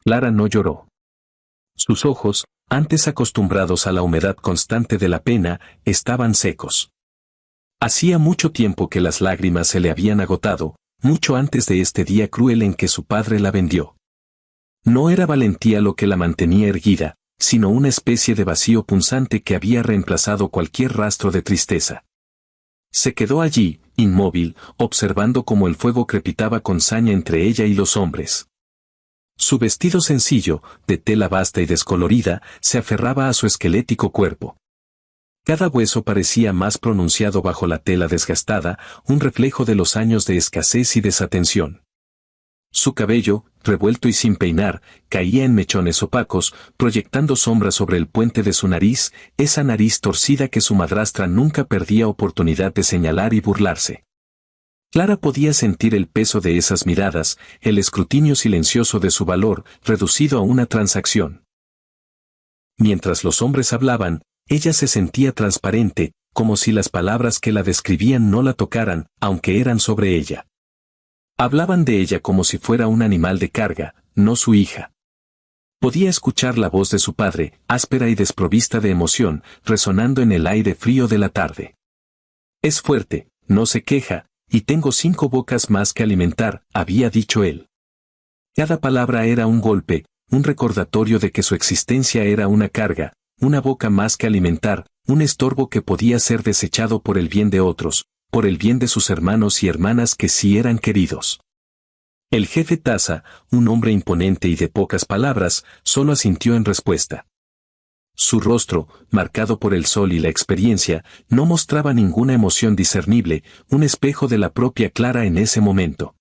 Clara no lloró. Sus ojos, antes acostumbrados a la humedad constante de la pena, estaban secos. Hacía mucho tiempo que las lágrimas se le habían agotado, mucho antes de este día cruel en que su padre la vendió. No era valentía lo que la mantenía erguida, sino una especie de vacío punzante que había reemplazado cualquier rastro de tristeza. Se quedó allí, inmóvil, observando cómo el fuego crepitaba con saña entre ella y los hombres. Su vestido sencillo, de tela vasta y descolorida, se aferraba a su esquelético cuerpo. Cada hueso parecía más pronunciado bajo la tela desgastada, un reflejo de los años de escasez y desatención. Su cabello, revuelto y sin peinar, caía en mechones opacos, proyectando sombras sobre el puente de su nariz, esa nariz torcida que su madrastra nunca perdía oportunidad de señalar y burlarse. Clara podía sentir el peso de esas miradas, el escrutinio silencioso de su valor, reducido a una transacción. Mientras los hombres hablaban, ella se sentía transparente, como si las palabras que la describían no la tocaran, aunque eran sobre ella. Hablaban de ella como si fuera un animal de carga, no su hija. Podía escuchar la voz de su padre, áspera y desprovista de emoción, resonando en el aire frío de la tarde. Es fuerte, no se queja, y tengo 5 bocas más que alimentar, había dicho él. Cada palabra era un golpe, un recordatorio de que su existencia era una carga, una boca más que alimentar, un estorbo que podía ser desechado por el bien de otros, por el bien de sus hermanos y hermanas que sí eran queridos. El jefe Taza, un hombre imponente y de pocas palabras, solo asintió en respuesta. Su rostro, marcado por el sol y la experiencia, no mostraba ninguna emoción discernible, un espejo de la propia Clara en ese momento.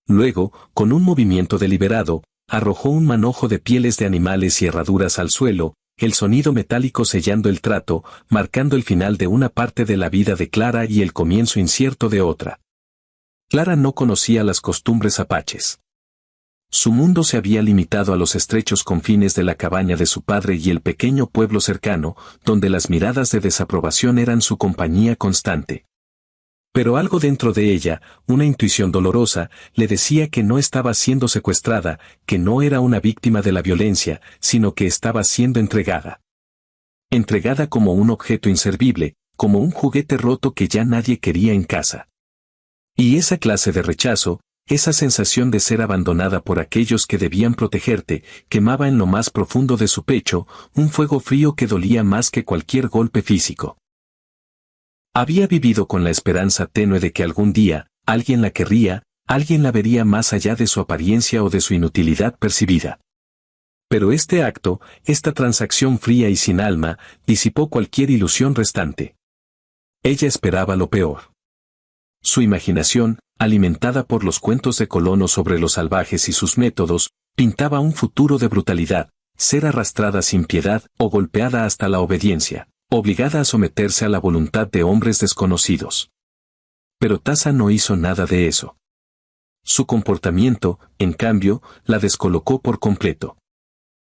Luego, con un movimiento deliberado, arrojó un manojo de pieles de animales y herraduras al suelo, el sonido metálico sellando el trato, marcando el final de una parte de la vida de Clara y el comienzo incierto de otra. Clara no conocía las costumbres apaches. Su mundo se había limitado a los estrechos confines de la cabaña de su padre y el pequeño pueblo cercano, donde las miradas de desaprobación eran su compañía constante. Pero algo dentro de ella, una intuición dolorosa, le decía que no estaba siendo secuestrada, que no era una víctima de la violencia, sino que estaba siendo entregada. Entregada como un objeto inservible, como un juguete roto que ya nadie quería en casa. Y esa clase de rechazo, esa sensación de ser abandonada por aquellos que debían protegerte, quemaba en lo más profundo de su pecho, un fuego frío que dolía más que cualquier golpe físico. Había vivido con la esperanza tenue de que algún día, alguien la querría, alguien la vería más allá de su apariencia o de su inutilidad percibida. Pero este acto, esta transacción fría y sin alma, disipó cualquier ilusión restante. Ella esperaba lo peor. Su imaginación, alimentada por los cuentos de Colono sobre los salvajes y sus métodos, pintaba un futuro de brutalidad, ser arrastrada sin piedad o golpeada hasta la obediencia, obligada a someterse a la voluntad de hombres desconocidos. Pero Taza no hizo nada de eso. Su comportamiento, en cambio, la descolocó por completo.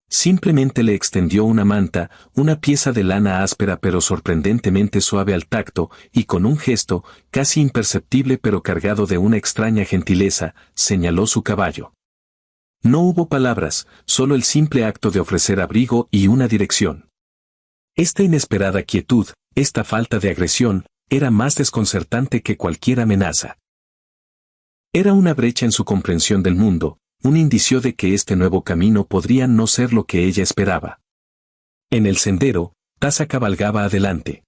Simplemente le extendió una manta, una pieza de lana áspera pero sorprendentemente suave al tacto, y con un gesto, casi imperceptible pero cargado de una extraña gentileza, señaló su caballo. No hubo palabras, solo el simple acto de ofrecer abrigo y una dirección. Esta inesperada quietud, esta falta de agresión, era más desconcertante que cualquier amenaza. Era una brecha en su comprensión del mundo, un indicio de que este nuevo camino podría no ser lo que ella esperaba. En el sendero, Taza cabalgaba adelante.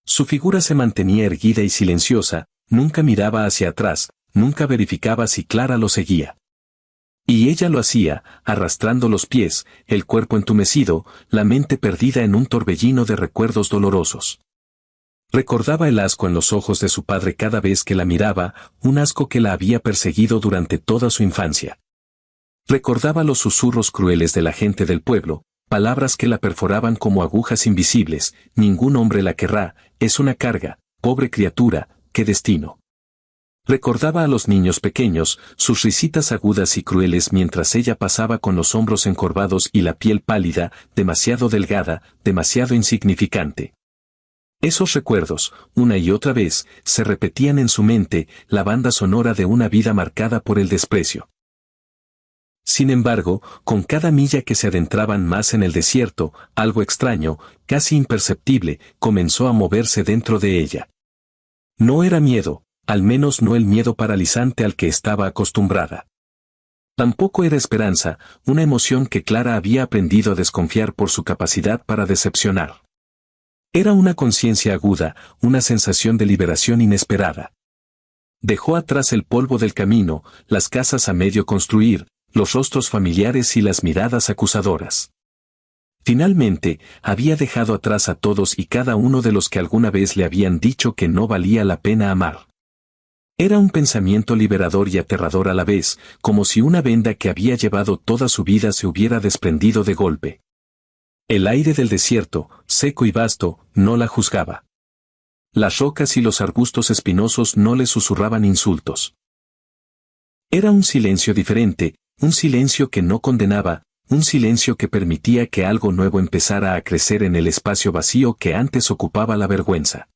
Su figura se mantenía erguida y silenciosa, nunca miraba hacia atrás, nunca verificaba si Clara lo seguía. Y ella lo hacía, arrastrando los pies, el cuerpo entumecido, la mente perdida en un torbellino de recuerdos dolorosos. Recordaba el asco en los ojos de su padre cada vez que la miraba, un asco que la había perseguido durante toda su infancia. Recordaba los susurros crueles de la gente del pueblo, palabras que la perforaban como agujas invisibles: ningún hombre la querrá, es una carga, pobre criatura, qué destino. Recordaba a los niños pequeños, sus risitas agudas y crueles mientras ella pasaba con los hombros encorvados y la piel pálida, demasiado delgada, demasiado insignificante. Esos recuerdos, una y otra vez, se repetían en su mente, la banda sonora de una vida marcada por el desprecio. Sin embargo, con cada milla que se adentraban más en el desierto, algo extraño, casi imperceptible, comenzó a moverse dentro de ella. No era miedo, al menos no el miedo paralizante al que estaba acostumbrada. Tampoco era esperanza, una emoción que Clara había aprendido a desconfiar por su capacidad para decepcionar. Era una conciencia aguda, una sensación de liberación inesperada. Dejó atrás el polvo del camino, las casas a medio construir, los rostros familiares y las miradas acusadoras. Finalmente, había dejado atrás a todos y cada uno de los que alguna vez le habían dicho que no valía la pena amar. Era un pensamiento liberador y aterrador a la vez, como si una venda que había llevado toda su vida se hubiera desprendido de golpe. El aire del desierto, seco y vasto, no la juzgaba. Las rocas y los arbustos espinosos no le susurraban insultos. Era un silencio diferente, un silencio que no condenaba, un silencio que permitía que algo nuevo empezara a crecer en el espacio vacío que antes ocupaba la vergüenza.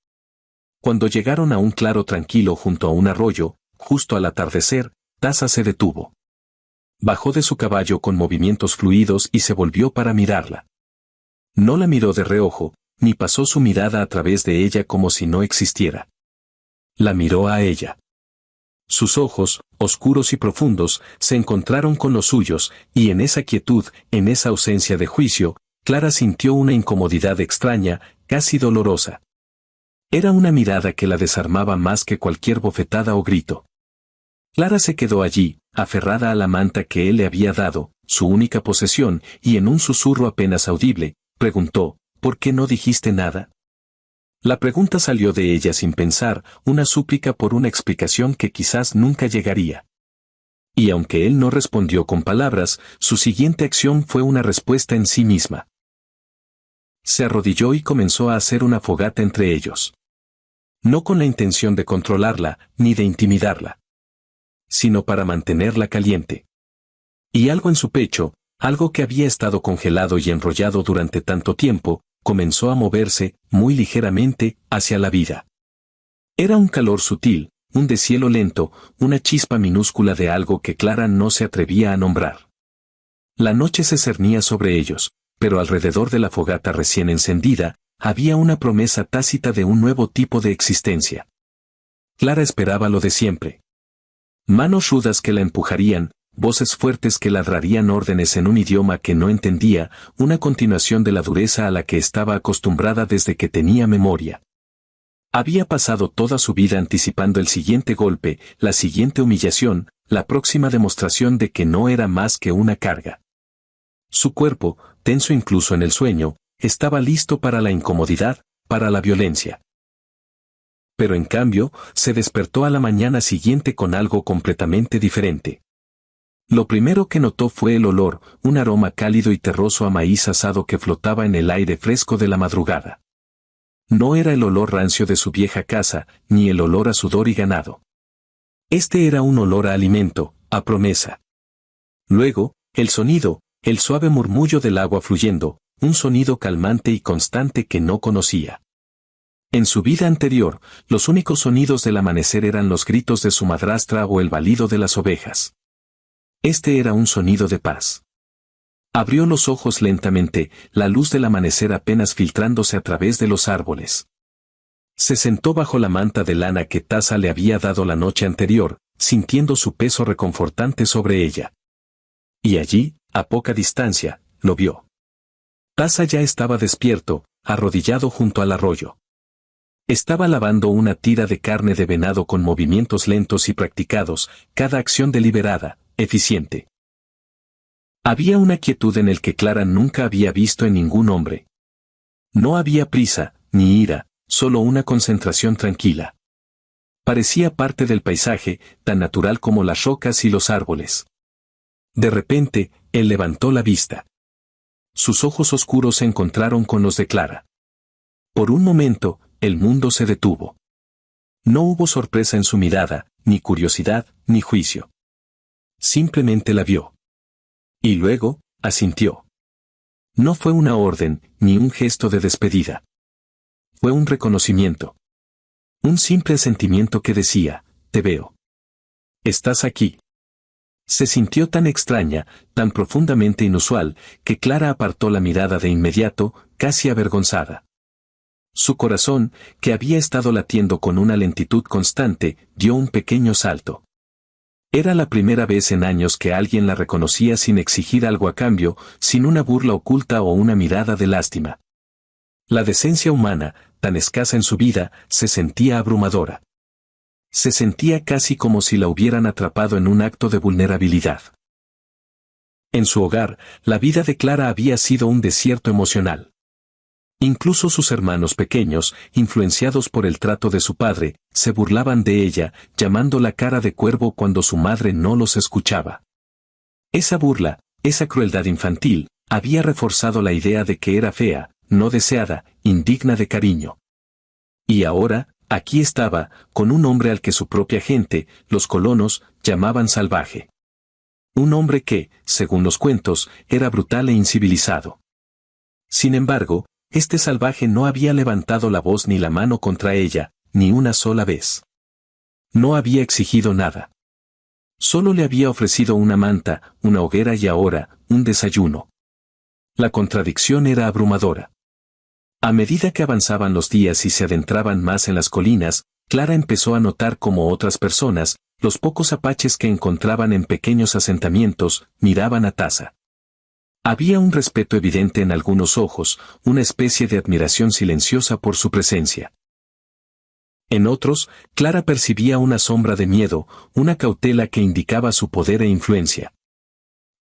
Cuando llegaron a un claro tranquilo junto a un arroyo, justo al atardecer, Taza se detuvo. Bajó de su caballo con movimientos fluidos y se volvió para mirarla. No la miró de reojo, ni pasó su mirada a través de ella como si no existiera. La miró a ella. Sus ojos, oscuros y profundos, se encontraron con los suyos, y en esa quietud, en esa ausencia de juicio, Clara sintió una incomodidad extraña, casi dolorosa. Era una mirada que la desarmaba más que cualquier bofetada o grito. Clara se quedó allí, aferrada a la manta que él le había dado, su única posesión, y en un susurro apenas audible, preguntó, ¿por qué no dijiste nada? La pregunta salió de ella sin pensar, una súplica por una explicación que quizás nunca llegaría. Y aunque él no respondió con palabras, su siguiente acción fue una respuesta en sí misma. Se arrodilló y comenzó a hacer una fogata entre ellos. No con la intención de controlarla, ni de intimidarla, sino para mantenerla caliente. Y algo en su pecho, algo que había estado congelado y enrollado durante tanto tiempo, comenzó a moverse, muy ligeramente, hacia la vida. Era un calor sutil, un deshielo lento, una chispa minúscula de algo que Clara no se atrevía a nombrar. La noche se cernía sobre ellos, pero alrededor de la fogata recién encendida, había una promesa tácita de un nuevo tipo de existencia. Clara esperaba lo de siempre. Manos rudas que la empujarían, voces fuertes que ladrarían órdenes en un idioma que no entendía, una continuación de la dureza a la que estaba acostumbrada desde que tenía memoria. Había pasado toda su vida anticipando el siguiente golpe, la siguiente humillación, la próxima demostración de que no era más que una carga. Su cuerpo, tenso incluso en el sueño, estaba listo para la incomodidad, para la violencia. Pero en cambio, se despertó a la mañana siguiente con algo completamente diferente. Lo primero que notó fue el olor, un aroma cálido y terroso a maíz asado que flotaba en el aire fresco de la madrugada. No era el olor rancio de su vieja casa, ni el olor a sudor y ganado. Este era un olor a alimento, a promesa. Luego, el sonido, el suave murmullo del agua fluyendo, un sonido calmante y constante que no conocía. En su vida anterior, los únicos sonidos del amanecer eran los gritos de su madrastra o el balido de las ovejas. Este era un sonido de paz. Abrió los ojos lentamente, la luz del amanecer apenas filtrándose a través de los árboles. Se sentó bajo la manta de lana que Taza le había dado la noche anterior, sintiendo su peso reconfortante sobre ella. Y allí, a poca distancia, lo vio. Taza ya estaba despierto, arrodillado junto al arroyo. Estaba lavando una tira de carne de venado con movimientos lentos y practicados, cada acción deliberada, eficiente. Había una quietud en el que Clara nunca había visto en ningún hombre. No había prisa, ni ira, solo una concentración tranquila. Parecía parte del paisaje, tan natural como las rocas y los árboles. De repente, él levantó la vista. Sus ojos oscuros se encontraron con los de Clara. Por un momento, el mundo se detuvo. No hubo sorpresa en su mirada, ni curiosidad, ni juicio. Simplemente la vio. Y luego, asintió. No fue una orden, ni un gesto de despedida. Fue un reconocimiento. Un simple sentimiento que decía, te veo. Estás aquí. Se sintió tan extraña, tan profundamente inusual, que Clara apartó la mirada de inmediato, casi avergonzada. Su corazón, que había estado latiendo con una lentitud constante, dio un pequeño salto. Era la primera vez en años que alguien la reconocía sin exigir algo a cambio, sin una burla oculta o una mirada de lástima. La decencia humana, tan escasa en su vida, se sentía abrumadora. Se sentía casi como si la hubieran atrapado en un acto de vulnerabilidad. En su hogar, la vida de Clara había sido un desierto emocional. Incluso sus hermanos pequeños, influenciados por el trato de su padre, se burlaban de ella, llamándola cara de cuervo cuando su madre no los escuchaba. Esa burla, esa crueldad infantil, había reforzado la idea de que era fea, no deseada, indigna de cariño. Y ahora, aquí estaba, con un hombre al que su propia gente, los colonos, llamaban salvaje. Un hombre que, según los cuentos, era brutal e incivilizado. Sin embargo, este salvaje no había levantado la voz ni la mano contra ella, ni una sola vez. No había exigido nada. Solo le había ofrecido una manta, una hoguera y ahora, un desayuno. La contradicción era abrumadora. A medida que avanzaban los días y se adentraban más en las colinas, Clara empezó a notar cómo otras personas, los pocos apaches que encontraban en pequeños asentamientos, miraban a Taza. Había un respeto evidente en algunos ojos, una especie de admiración silenciosa por su presencia. En otros, Clara percibía una sombra de miedo, una cautela que indicaba su poder e influencia.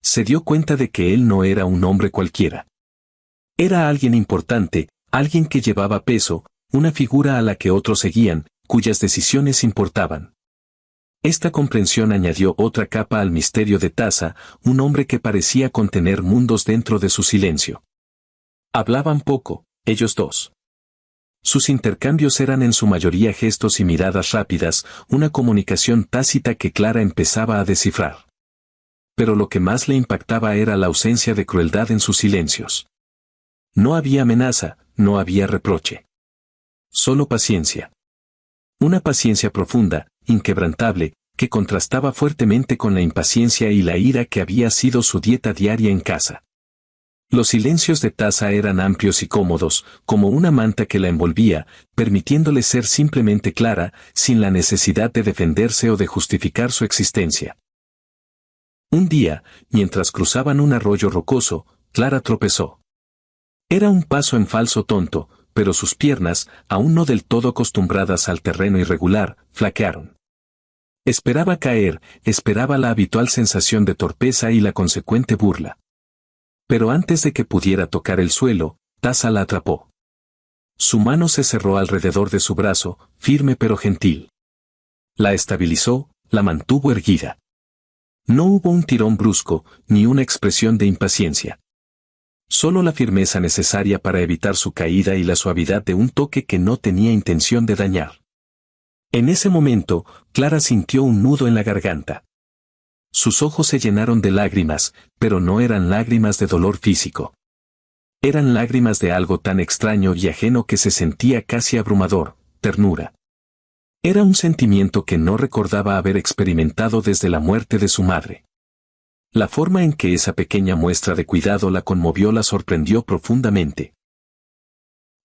Se dio cuenta de que él no era un hombre cualquiera. Era alguien importante, alguien que llevaba peso, una figura a la que otros seguían, cuyas decisiones importaban. Esta comprensión añadió otra capa al misterio de Taza, un hombre que parecía contener mundos dentro de su silencio. Hablaban poco, ellos dos. Sus intercambios eran en su mayoría gestos y miradas rápidas, una comunicación tácita que Clara empezaba a descifrar. Pero lo que más le impactaba era la ausencia de crueldad en sus silencios. No había amenaza, no había reproche. Solo paciencia. Una paciencia profunda, inquebrantable, que contrastaba fuertemente con la impaciencia y la ira que había sido su dieta diaria en casa. Los silencios de Taza eran amplios y cómodos, como una manta que la envolvía, permitiéndole ser simplemente Clara, sin la necesidad de defenderse o de justificar su existencia. Un día, mientras cruzaban un arroyo rocoso, Clara tropezó. Era un paso en falso tonto, pero sus piernas, aún no del todo acostumbradas al terreno irregular, flaquearon. Esperaba caer, esperaba la habitual sensación de torpeza y la consecuente burla. Pero antes de que pudiera tocar el suelo, Taza la atrapó. Su mano se cerró alrededor de su brazo, firme pero gentil. La estabilizó, la mantuvo erguida. No hubo un tirón brusco, ni una expresión de impaciencia. Solo la firmeza necesaria para evitar su caída y la suavidad de un toque que no tenía intención de dañar. En ese momento, Clara sintió un nudo en la garganta. Sus ojos se llenaron de lágrimas, pero no eran lágrimas de dolor físico. Eran lágrimas de algo tan extraño y ajeno que se sentía casi abrumador, ternura. Era un sentimiento que no recordaba haber experimentado desde la muerte de su madre. La forma en que esa pequeña muestra de cuidado la conmovió la sorprendió profundamente.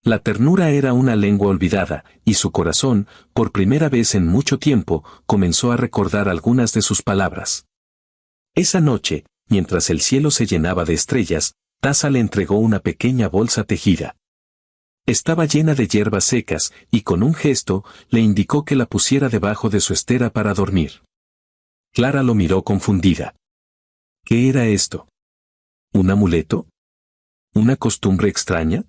La ternura era una lengua olvidada, y su corazón, por primera vez en mucho tiempo, comenzó a recordar algunas de sus palabras. Esa noche, mientras el cielo se llenaba de estrellas, Taza le entregó una pequeña bolsa tejida. Estaba llena de hierbas secas, y con un gesto, le indicó que la pusiera debajo de su estera para dormir. Clara lo miró confundida. ¿Qué era esto? ¿Un amuleto? ¿Una costumbre extraña?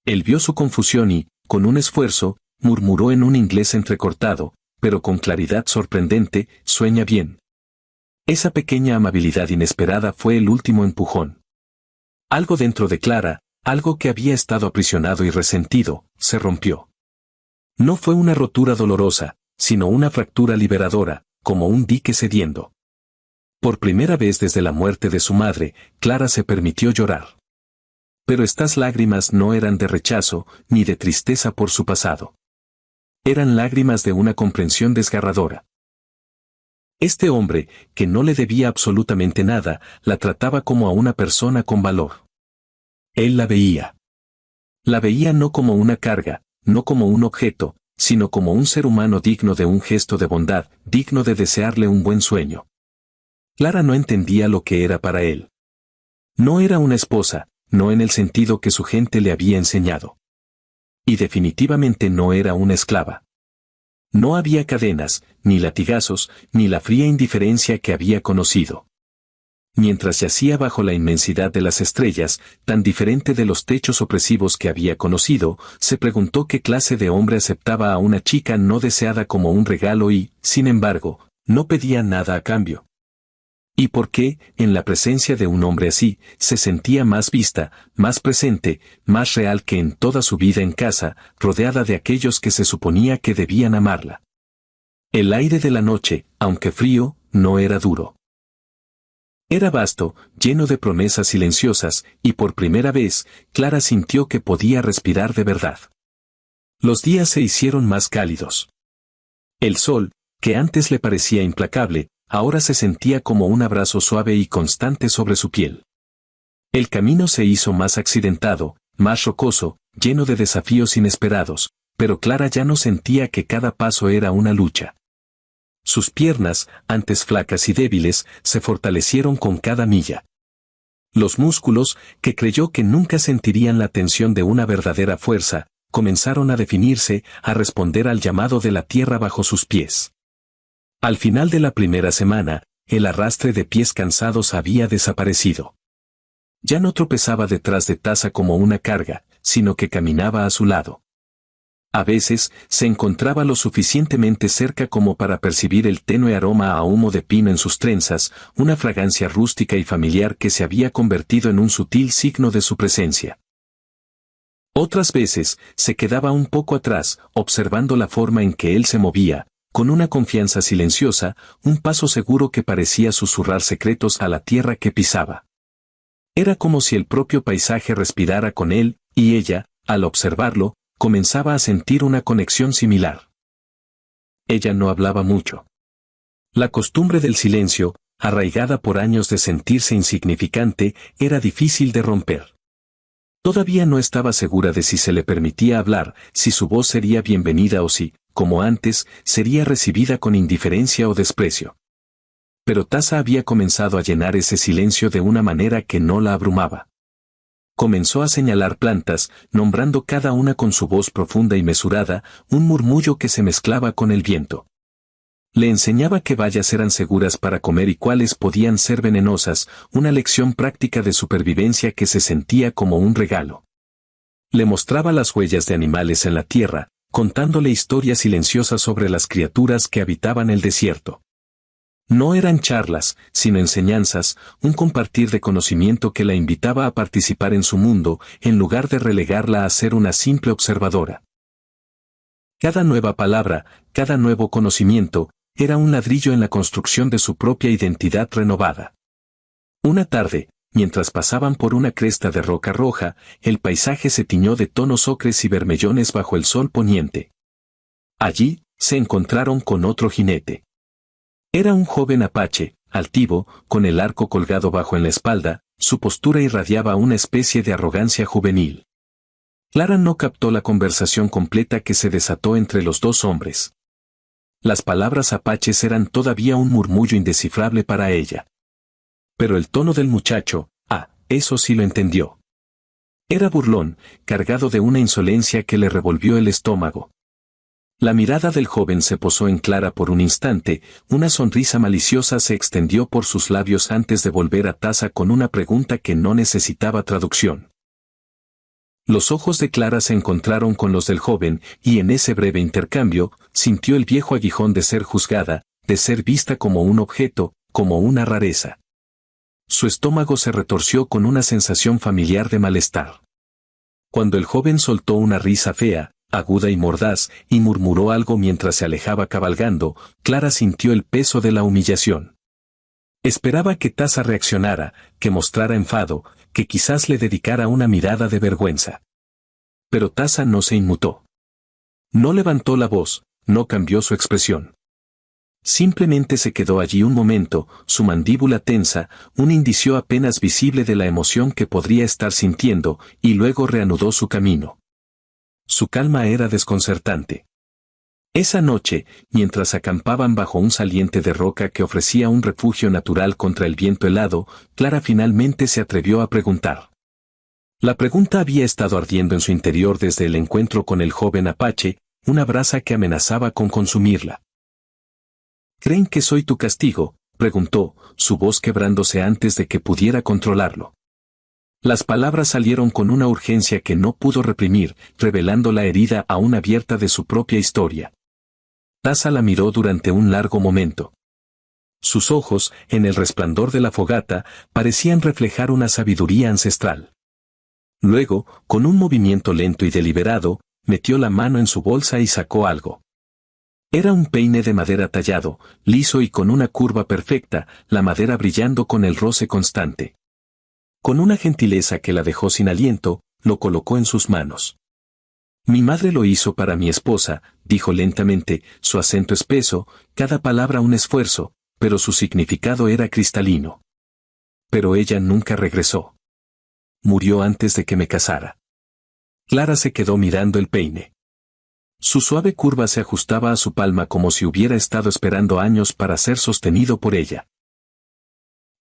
Él vio su confusión y, con un esfuerzo, murmuró en un inglés entrecortado, pero con claridad sorprendente, «Sueña bien». Esa pequeña amabilidad inesperada fue el último empujón. Algo dentro de Clara, algo que había estado aprisionado y resentido, se rompió. No fue una rotura dolorosa, sino una fractura liberadora, como un dique cediendo. Por primera vez desde la muerte de su madre, Clara se permitió llorar. Pero estas lágrimas no eran de rechazo, ni de tristeza por su pasado. Eran lágrimas de una comprensión desgarradora. Este hombre, que no le debía absolutamente nada, la trataba como a una persona con valor. Él la veía. La veía no como una carga, no como un objeto, sino como un ser humano digno de un gesto de bondad, digno de desearle un buen sueño. Clara no entendía lo que era para él. No era una esposa, no en el sentido que su gente le había enseñado. Y definitivamente no era una esclava. No había cadenas, ni latigazos, ni la fría indiferencia que había conocido. Mientras yacía bajo la inmensidad de las estrellas, tan diferente de los techos opresivos que había conocido, se preguntó qué clase de hombre aceptaba a una chica no deseada como un regalo y, sin embargo, no pedía nada a cambio. Y por qué, en la presencia de un hombre así, se sentía más vista, más presente, más real que en toda su vida en casa, rodeada de aquellos que se suponía que debían amarla. El aire de la noche, aunque frío, no era duro. Era vasto, lleno de promesas silenciosas, y por primera vez, Clara sintió que podía respirar de verdad. Los días se hicieron más cálidos. El sol, que antes le parecía implacable, ahora se sentía como un abrazo suave y constante sobre su piel. El camino se hizo más accidentado, más rocoso, lleno de desafíos inesperados, pero Clara ya no sentía que cada paso era una lucha. Sus piernas, antes flacas y débiles, se fortalecieron con cada milla. Los músculos, que creyó que nunca sentirían la tensión de una verdadera fuerza, comenzaron a definirse, a responder al llamado de la tierra bajo sus pies. Al final de la primera semana, el arrastre de pies cansados había desaparecido. Ya no tropezaba detrás de Taza como una carga, sino que caminaba a su lado. A veces, se encontraba lo suficientemente cerca como para percibir el tenue aroma a humo de pino en sus trenzas, una fragancia rústica y familiar que se había convertido en un sutil signo de su presencia. Otras veces, se quedaba un poco atrás, observando la forma en que él se movía, con una confianza silenciosa, un paso seguro que parecía susurrar secretos a la tierra que pisaba. Era como si el propio paisaje respirara con él, y ella, al observarlo, comenzaba a sentir una conexión similar. Ella no hablaba mucho. La costumbre del silencio, arraigada por años de sentirse insignificante, era difícil de romper. Todavía no estaba segura de si se le permitía hablar, si su voz sería bienvenida o si, como antes, sería recibida con indiferencia o desprecio. Pero Taza había comenzado a llenar ese silencio de una manera que no la abrumaba. Comenzó a señalar plantas, nombrando cada una con su voz profunda y mesurada, un murmullo que se mezclaba con el viento. Le enseñaba qué bayas eran seguras para comer y cuáles podían ser venenosas, una lección práctica de supervivencia que se sentía como un regalo. Le mostraba las huellas de animales en la tierra, contándole historias silenciosas sobre las criaturas que habitaban el desierto. No eran charlas, sino enseñanzas, un compartir de conocimiento que la invitaba a participar en su mundo, en lugar de relegarla a ser una simple observadora. Cada nueva palabra, cada nuevo conocimiento, era un ladrillo en la construcción de su propia identidad renovada. Una tarde, mientras pasaban por una cresta de roca roja, el paisaje se tiñó de tonos ocres y bermellones bajo el sol poniente. Allí, se encontraron con otro jinete. Era un joven apache, altivo, con el arco colgado bajo en la espalda, su postura irradiaba una especie de arrogancia juvenil. Clara no captó la conversación completa que se desató entre los dos hombres. Las palabras apaches eran todavía un murmullo indescifrable para ella. Pero el tono del muchacho, eso sí lo entendió. Era burlón, cargado de una insolencia que le revolvió el estómago. La mirada del joven se posó en Clara por un instante, una sonrisa maliciosa se extendió por sus labios antes de volver a Taza con una pregunta que no necesitaba traducción. Los ojos de Clara se encontraron con los del joven, y en ese breve intercambio, sintió el viejo aguijón de ser juzgada, de ser vista como un objeto, como una rareza. Su estómago se retorció con una sensación familiar de malestar. Cuando el joven soltó una risa fea, aguda y mordaz, y murmuró algo mientras se alejaba cabalgando, Clara sintió el peso de la humillación. Esperaba que Taza reaccionara, que mostrara enfado, que quizás le dedicara una mirada de vergüenza. Pero Taza no se inmutó. No levantó la voz, no cambió su expresión. Simplemente se quedó allí un momento, su mandíbula tensa, un indicio apenas visible de la emoción que podría estar sintiendo, y luego reanudó su camino. Su calma era desconcertante. Esa noche, mientras acampaban bajo un saliente de roca que ofrecía un refugio natural contra el viento helado, Clara finalmente se atrevió a preguntar. La pregunta había estado ardiendo en su interior desde el encuentro con el joven apache, una brasa que amenazaba con consumirla. ¿Creen que soy tu castigo?, preguntó, su voz quebrándose antes de que pudiera controlarlo. Las palabras salieron con una urgencia que no pudo reprimir, revelando la herida aún abierta de su propia historia. Taza la miró durante un largo momento. Sus ojos, en el resplandor de la fogata, parecían reflejar una sabiduría ancestral. Luego, con un movimiento lento y deliberado, metió la mano en su bolsa y sacó algo. Era un peine de madera tallado, liso y con una curva perfecta, la madera brillando con el roce constante. Con una gentileza que la dejó sin aliento, lo colocó en sus manos. Mi madre lo hizo para mi esposa, dijo lentamente, su acento espeso, cada palabra un esfuerzo, pero su significado era cristalino. Pero ella nunca regresó. Murió antes de que me casara. Clara se quedó mirando el peine. Su suave curva se ajustaba a su palma como si hubiera estado esperando años para ser sostenido por ella.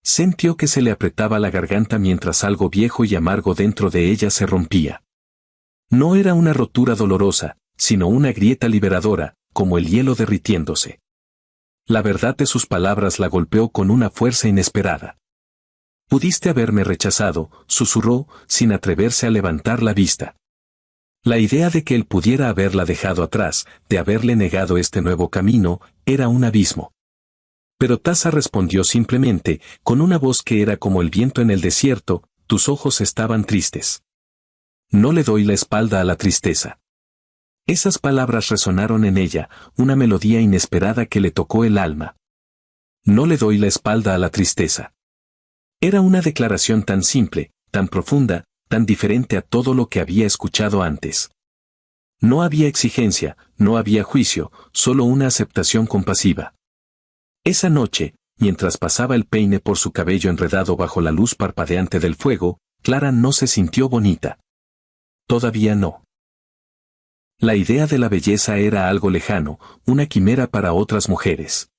Sintió que se le apretaba la garganta mientras algo viejo y amargo dentro de ella se rompía. No era una rotura dolorosa, sino una grieta liberadora, como el hielo derritiéndose. La verdad de sus palabras la golpeó con una fuerza inesperada. Pudiste haberme rechazado, susurró, sin atreverse a levantar la vista. La idea de que él pudiera haberla dejado atrás, de haberle negado este nuevo camino, era un abismo. Pero Taza respondió simplemente, con una voz que era como el viento en el desierto, tus ojos estaban tristes. No le doy la espalda a la tristeza. Esas palabras resonaron en ella, una melodía inesperada que le tocó el alma. No le doy la espalda a la tristeza. Era una declaración tan simple, tan profunda, tan diferente a todo lo que había escuchado antes. No había exigencia, no había juicio, solo una aceptación compasiva. Esa noche, mientras pasaba el peine por su cabello enredado bajo la luz parpadeante del fuego, Clara no se sintió bonita. Todavía no. La idea de la belleza era algo lejano, una quimera para otras mujeres.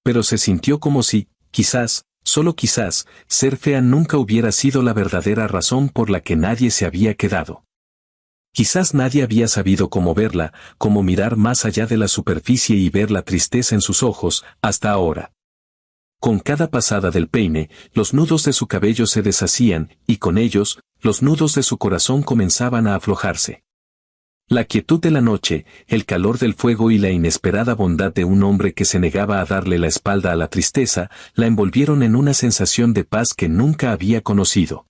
Pero se sintió como si, quizás, solo quizás, ser fea nunca hubiera sido la verdadera razón por la que nadie se había quedado. Quizás nadie había sabido cómo verla, cómo mirar más allá de la superficie y ver la tristeza en sus ojos, hasta ahora. Con cada pasada del peine, los nudos de su cabello se deshacían, y con ellos, los nudos de su corazón comenzaban a aflojarse. La quietud de la noche, el calor del fuego y la inesperada bondad de un hombre que se negaba a darle la espalda a la tristeza, la envolvieron en una sensación de paz que nunca había conocido.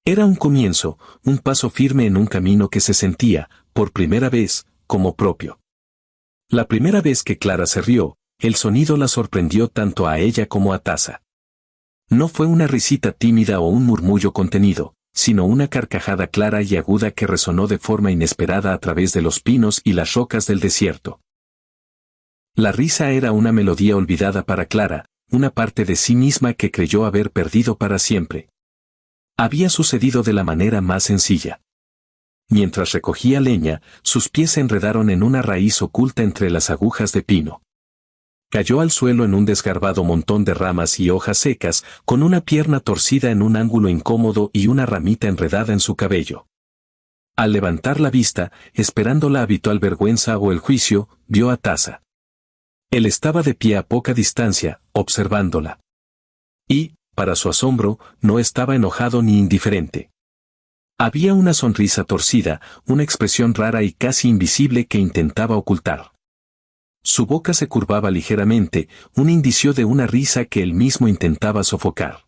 Era un comienzo, un paso firme en un camino que se sentía, por primera vez, como propio. La primera vez que Clara se rió, el sonido la sorprendió tanto a ella como a Taza. No fue una risita tímida o un murmullo contenido, sino una carcajada clara y aguda que resonó de forma inesperada a través de los pinos y las rocas del desierto. La risa era una melodía olvidada para Clara, una parte de sí misma que creyó haber perdido para siempre. Había sucedido de la manera más sencilla. Mientras recogía leña, sus pies se enredaron en una raíz oculta entre las agujas de pino. Cayó al suelo en un desgarbado montón de ramas y hojas secas, con una pierna torcida en un ángulo incómodo y una ramita enredada en su cabello. Al levantar la vista, esperando la habitual vergüenza o el juicio, vio a Taza. Él estaba de pie a poca distancia, observándola. Y, para su asombro, no estaba enojado ni indiferente. Había una sonrisa torcida, una expresión rara y casi invisible que intentaba ocultar. Su boca se curvaba ligeramente, un indicio de una risa que él mismo intentaba sofocar.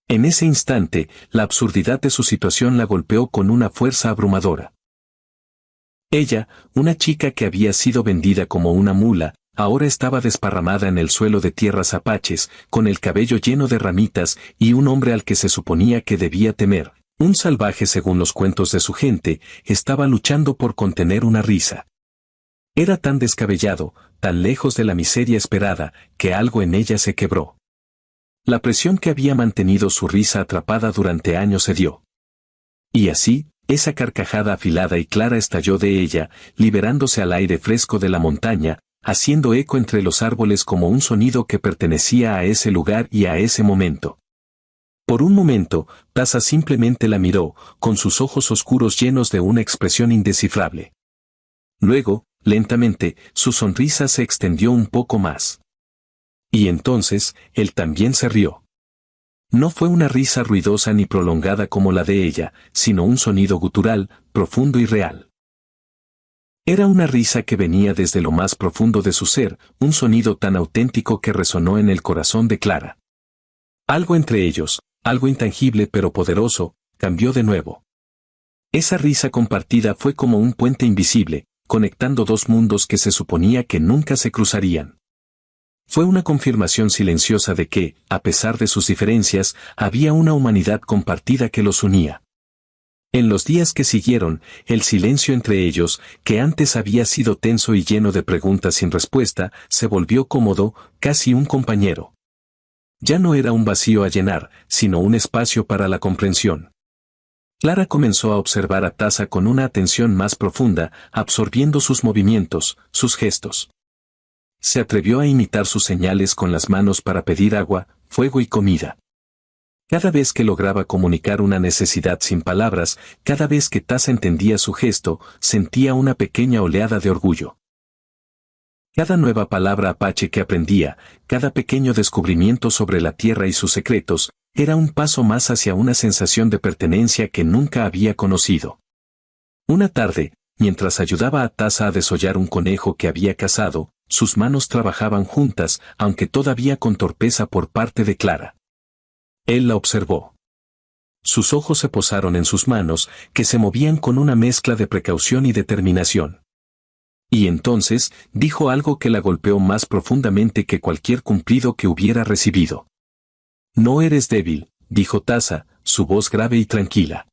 En ese instante, la absurdidad de su situación la golpeó con una fuerza abrumadora. Ella, una chica que había sido vendida como una mula, ahora estaba desparramada en el suelo de tierras apaches, con el cabello lleno de ramitas, y un hombre al que se suponía que debía temer, un salvaje según los cuentos de su gente, estaba luchando por contener una risa. Era tan descabellado, tan lejos de la miseria esperada, que algo en ella se quebró. La presión que había mantenido su risa atrapada durante años cedió. Y así, esa carcajada afilada y clara estalló de ella, liberándose al aire fresco de la montaña, haciendo eco entre los árboles como un sonido que pertenecía a ese lugar y a ese momento. Por un momento, Taza simplemente la miró, con sus ojos oscuros llenos de una expresión indescifrable. Luego, lentamente, su sonrisa se extendió un poco más. Y entonces, él también se rió. No fue una risa ruidosa ni prolongada como la de ella, sino un sonido gutural, profundo y real. Era una risa que venía desde lo más profundo de su ser, un sonido tan auténtico que resonó en el corazón de Clara. Algo entre ellos, algo intangible pero poderoso, cambió de nuevo. Esa risa compartida fue como un puente invisible, conectando dos mundos que se suponía que nunca se cruzarían. Fue una confirmación silenciosa de que, a pesar de sus diferencias, había una humanidad compartida que los unía. En los días que siguieron, el silencio entre ellos, que antes había sido tenso y lleno de preguntas sin respuesta, se volvió cómodo, casi un compañero. Ya no era un vacío a llenar, sino un espacio para la comprensión. Clara comenzó a observar a Taza con una atención más profunda, absorbiendo sus movimientos, sus gestos. Se atrevió a imitar sus señales con las manos para pedir agua, fuego y comida. Cada vez que lograba comunicar una necesidad sin palabras, cada vez que Taza entendía su gesto, sentía una pequeña oleada de orgullo. Cada nueva palabra apache que aprendía, cada pequeño descubrimiento sobre la tierra y sus secretos, era un paso más hacia una sensación de pertenencia que nunca había conocido. Una tarde, mientras ayudaba a Taza a desollar un conejo que había cazado, sus manos trabajaban juntas, aunque todavía con torpeza por parte de Clara. Él la observó. Sus ojos se posaron en sus manos, que se movían con una mezcla de precaución y determinación. Y entonces, dijo algo que la golpeó más profundamente que cualquier cumplido que hubiera recibido. «No eres débil», dijo Taza, su voz grave y tranquila.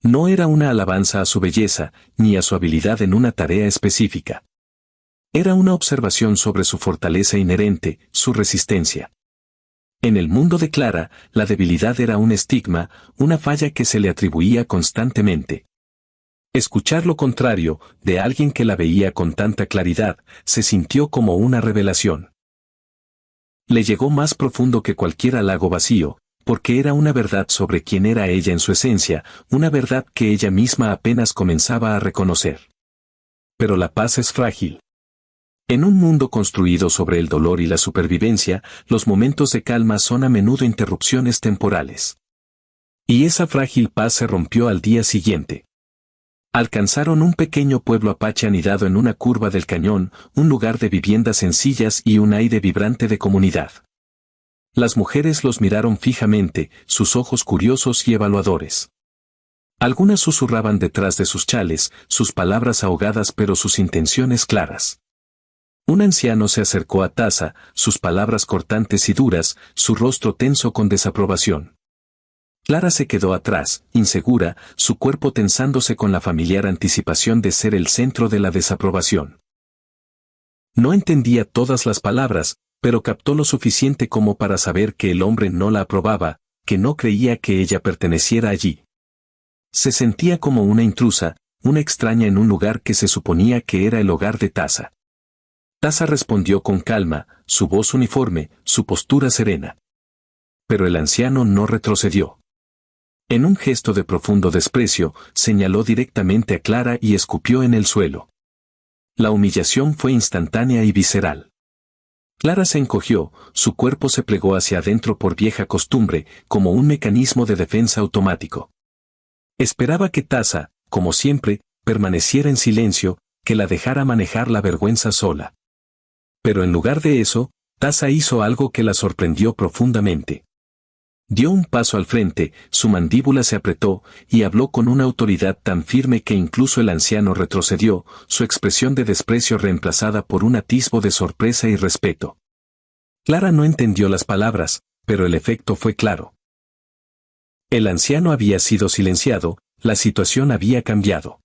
No era una alabanza a su belleza, ni a su habilidad en una tarea específica. Era una observación sobre su fortaleza inherente, su resistencia. En el mundo de Clara, la debilidad era un estigma, una falla que se le atribuía constantemente. Escuchar lo contrario, de alguien que la veía con tanta claridad, se sintió como una revelación. Le llegó más profundo que cualquier halago vacío, porque era una verdad sobre quién era ella en su esencia, una verdad que ella misma apenas comenzaba a reconocer. Pero la paz es frágil. En un mundo construido sobre el dolor y la supervivencia, los momentos de calma son a menudo interrupciones temporales. Y esa frágil paz se rompió al día siguiente. Alcanzaron un pequeño pueblo apache anidado en una curva del cañón, un lugar de viviendas sencillas y un aire vibrante de comunidad. Las mujeres los miraron fijamente, sus ojos curiosos y evaluadores. Algunas susurraban detrás de sus chales, sus palabras ahogadas pero sus intenciones claras. Un anciano se acercó a Taza, sus palabras cortantes y duras, su rostro tenso con desaprobación. Clara se quedó atrás, insegura, su cuerpo tensándose con la familiar anticipación de ser el centro de la desaprobación. No entendía todas las palabras, pero captó lo suficiente como para saber que el hombre no la aprobaba, que no creía que ella perteneciera allí. Se sentía como una intrusa, una extraña en un lugar que se suponía que era el hogar de Taza. Taza respondió con calma, su voz uniforme, su postura serena. Pero el anciano no retrocedió. En un gesto de profundo desprecio, señaló directamente a Clara y escupió en el suelo. La humillación fue instantánea y visceral. Clara se encogió, su cuerpo se plegó hacia adentro por vieja costumbre, como un mecanismo de defensa automático. Esperaba que Taza, como siempre, permaneciera en silencio, que la dejara manejar la vergüenza sola. Pero en lugar de eso, Taza hizo algo que la sorprendió profundamente. Dio un paso al frente, su mandíbula se apretó, y habló con una autoridad tan firme que incluso el anciano retrocedió, su expresión de desprecio reemplazada por un atisbo de sorpresa y respeto. Clara no entendió las palabras, pero el efecto fue claro. El anciano había sido silenciado, la situación había cambiado.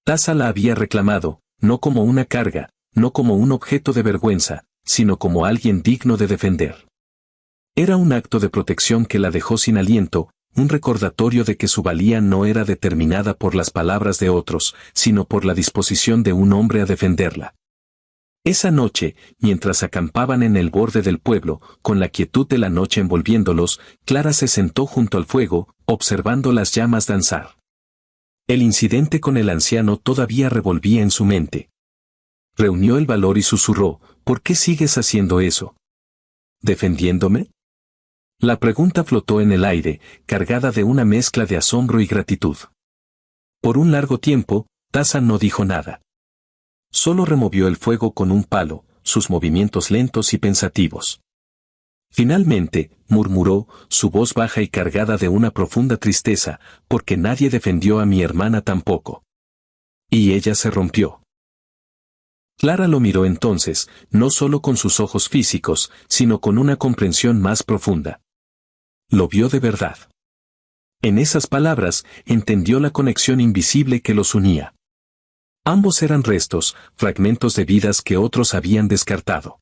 Taza la había reclamado, no como una carga, no como un objeto de vergüenza, sino como alguien digno de defender. Era un acto de protección que la dejó sin aliento, un recordatorio de que su valía no era determinada por las palabras de otros, sino por la disposición de un hombre a defenderla. Esa noche, mientras acampaban en el borde del pueblo, con la quietud de la noche envolviéndolos, Clara se sentó junto al fuego, observando las llamas danzar. El incidente con el anciano todavía revolvía en su mente. Reunió el valor y susurró, ¿por qué sigues haciendo eso? ¿Defendiéndome? La pregunta flotó en el aire, cargada de una mezcla de asombro y gratitud. Por un largo tiempo, Taza no dijo nada. Solo removió el fuego con un palo, sus movimientos lentos y pensativos. Finalmente, murmuró, su voz baja y cargada de una profunda tristeza, porque nadie defendió a mi hermana tampoco. Y ella se rompió. Clara lo miró entonces, no solo con sus ojos físicos, sino con una comprensión más profunda. Lo vio de verdad. En esas palabras, entendió la conexión invisible que los unía. Ambos eran restos, fragmentos de vidas que otros habían descartado.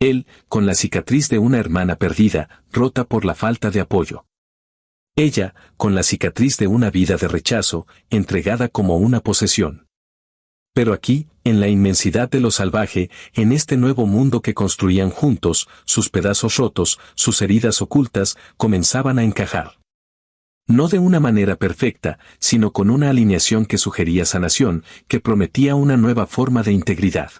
Él, con la cicatriz de una hermana perdida, rota por la falta de apoyo. Ella, con la cicatriz de una vida de rechazo, entregada como una posesión. Pero aquí, en la inmensidad de lo salvaje, en este nuevo mundo que construían juntos, sus pedazos rotos, sus heridas ocultas, comenzaban a encajar. No de una manera perfecta, sino con una alineación que sugería sanación, que prometía una nueva forma de integridad.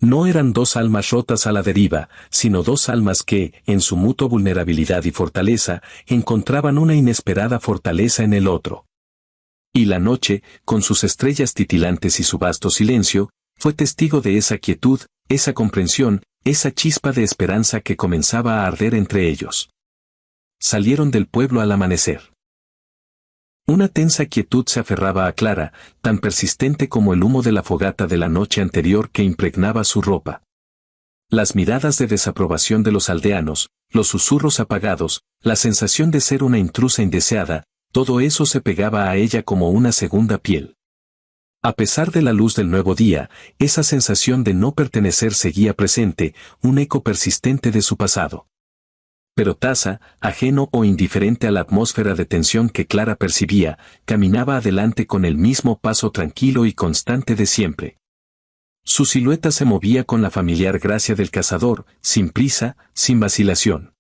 No eran dos almas rotas a la deriva, sino dos almas que, en su mutua vulnerabilidad y fortaleza, encontraban una inesperada fortaleza en el otro. Y la noche, con sus estrellas titilantes y su vasto silencio, fue testigo de esa quietud, esa comprensión, esa chispa de esperanza que comenzaba a arder entre ellos. Salieron del pueblo al amanecer. Una tensa quietud se aferraba a Clara, tan persistente como el humo de la fogata de la noche anterior que impregnaba su ropa. Las miradas de desaprobación de los aldeanos, los susurros apagados, la sensación de ser una intrusa indeseada, todo eso se pegaba a ella como una segunda piel. A pesar de la luz del nuevo día, esa sensación de no pertenecer seguía presente, un eco persistente de su pasado. Pero Taza, ajeno o indiferente a la atmósfera de tensión que Clara percibía, caminaba adelante con el mismo paso tranquilo y constante de siempre. Su silueta se movía con la familiar gracia del cazador, sin prisa, sin vacilación.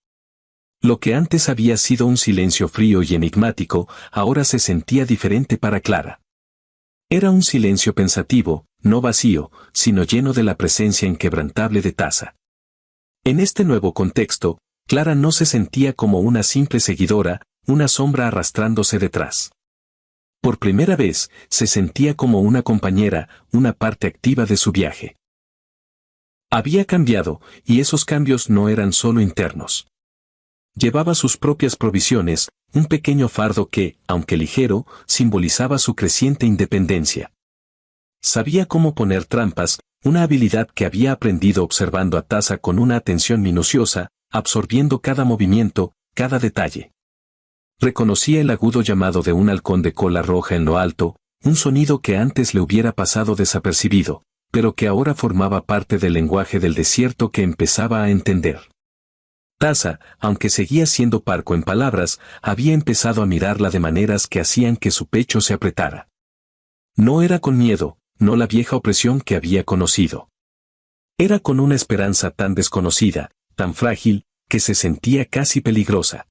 Lo que antes había sido un silencio frío y enigmático, ahora se sentía diferente para Clara. Era un silencio pensativo, no vacío, sino lleno de la presencia inquebrantable de Taza. En este nuevo contexto, Clara no se sentía como una simple seguidora, una sombra arrastrándose detrás. Por primera vez, se sentía como una compañera, una parte activa de su viaje. Había cambiado, y esos cambios no eran solo internos. Llevaba sus propias provisiones, un pequeño fardo que, aunque ligero, simbolizaba su creciente independencia. Sabía cómo poner trampas, una habilidad que había aprendido observando a Taza con una atención minuciosa, absorbiendo cada movimiento, cada detalle. Reconocía el agudo llamado de un halcón de cola roja en lo alto, un sonido que antes le hubiera pasado desapercibido, pero que ahora formaba parte del lenguaje del desierto que empezaba a entender. Taza, aunque seguía siendo parco en palabras, había empezado a mirarla de maneras que hacían que su pecho se apretara. No era con miedo, no la vieja opresión que había conocido. Era con una esperanza tan desconocida, tan frágil, que se sentía casi peligrosa.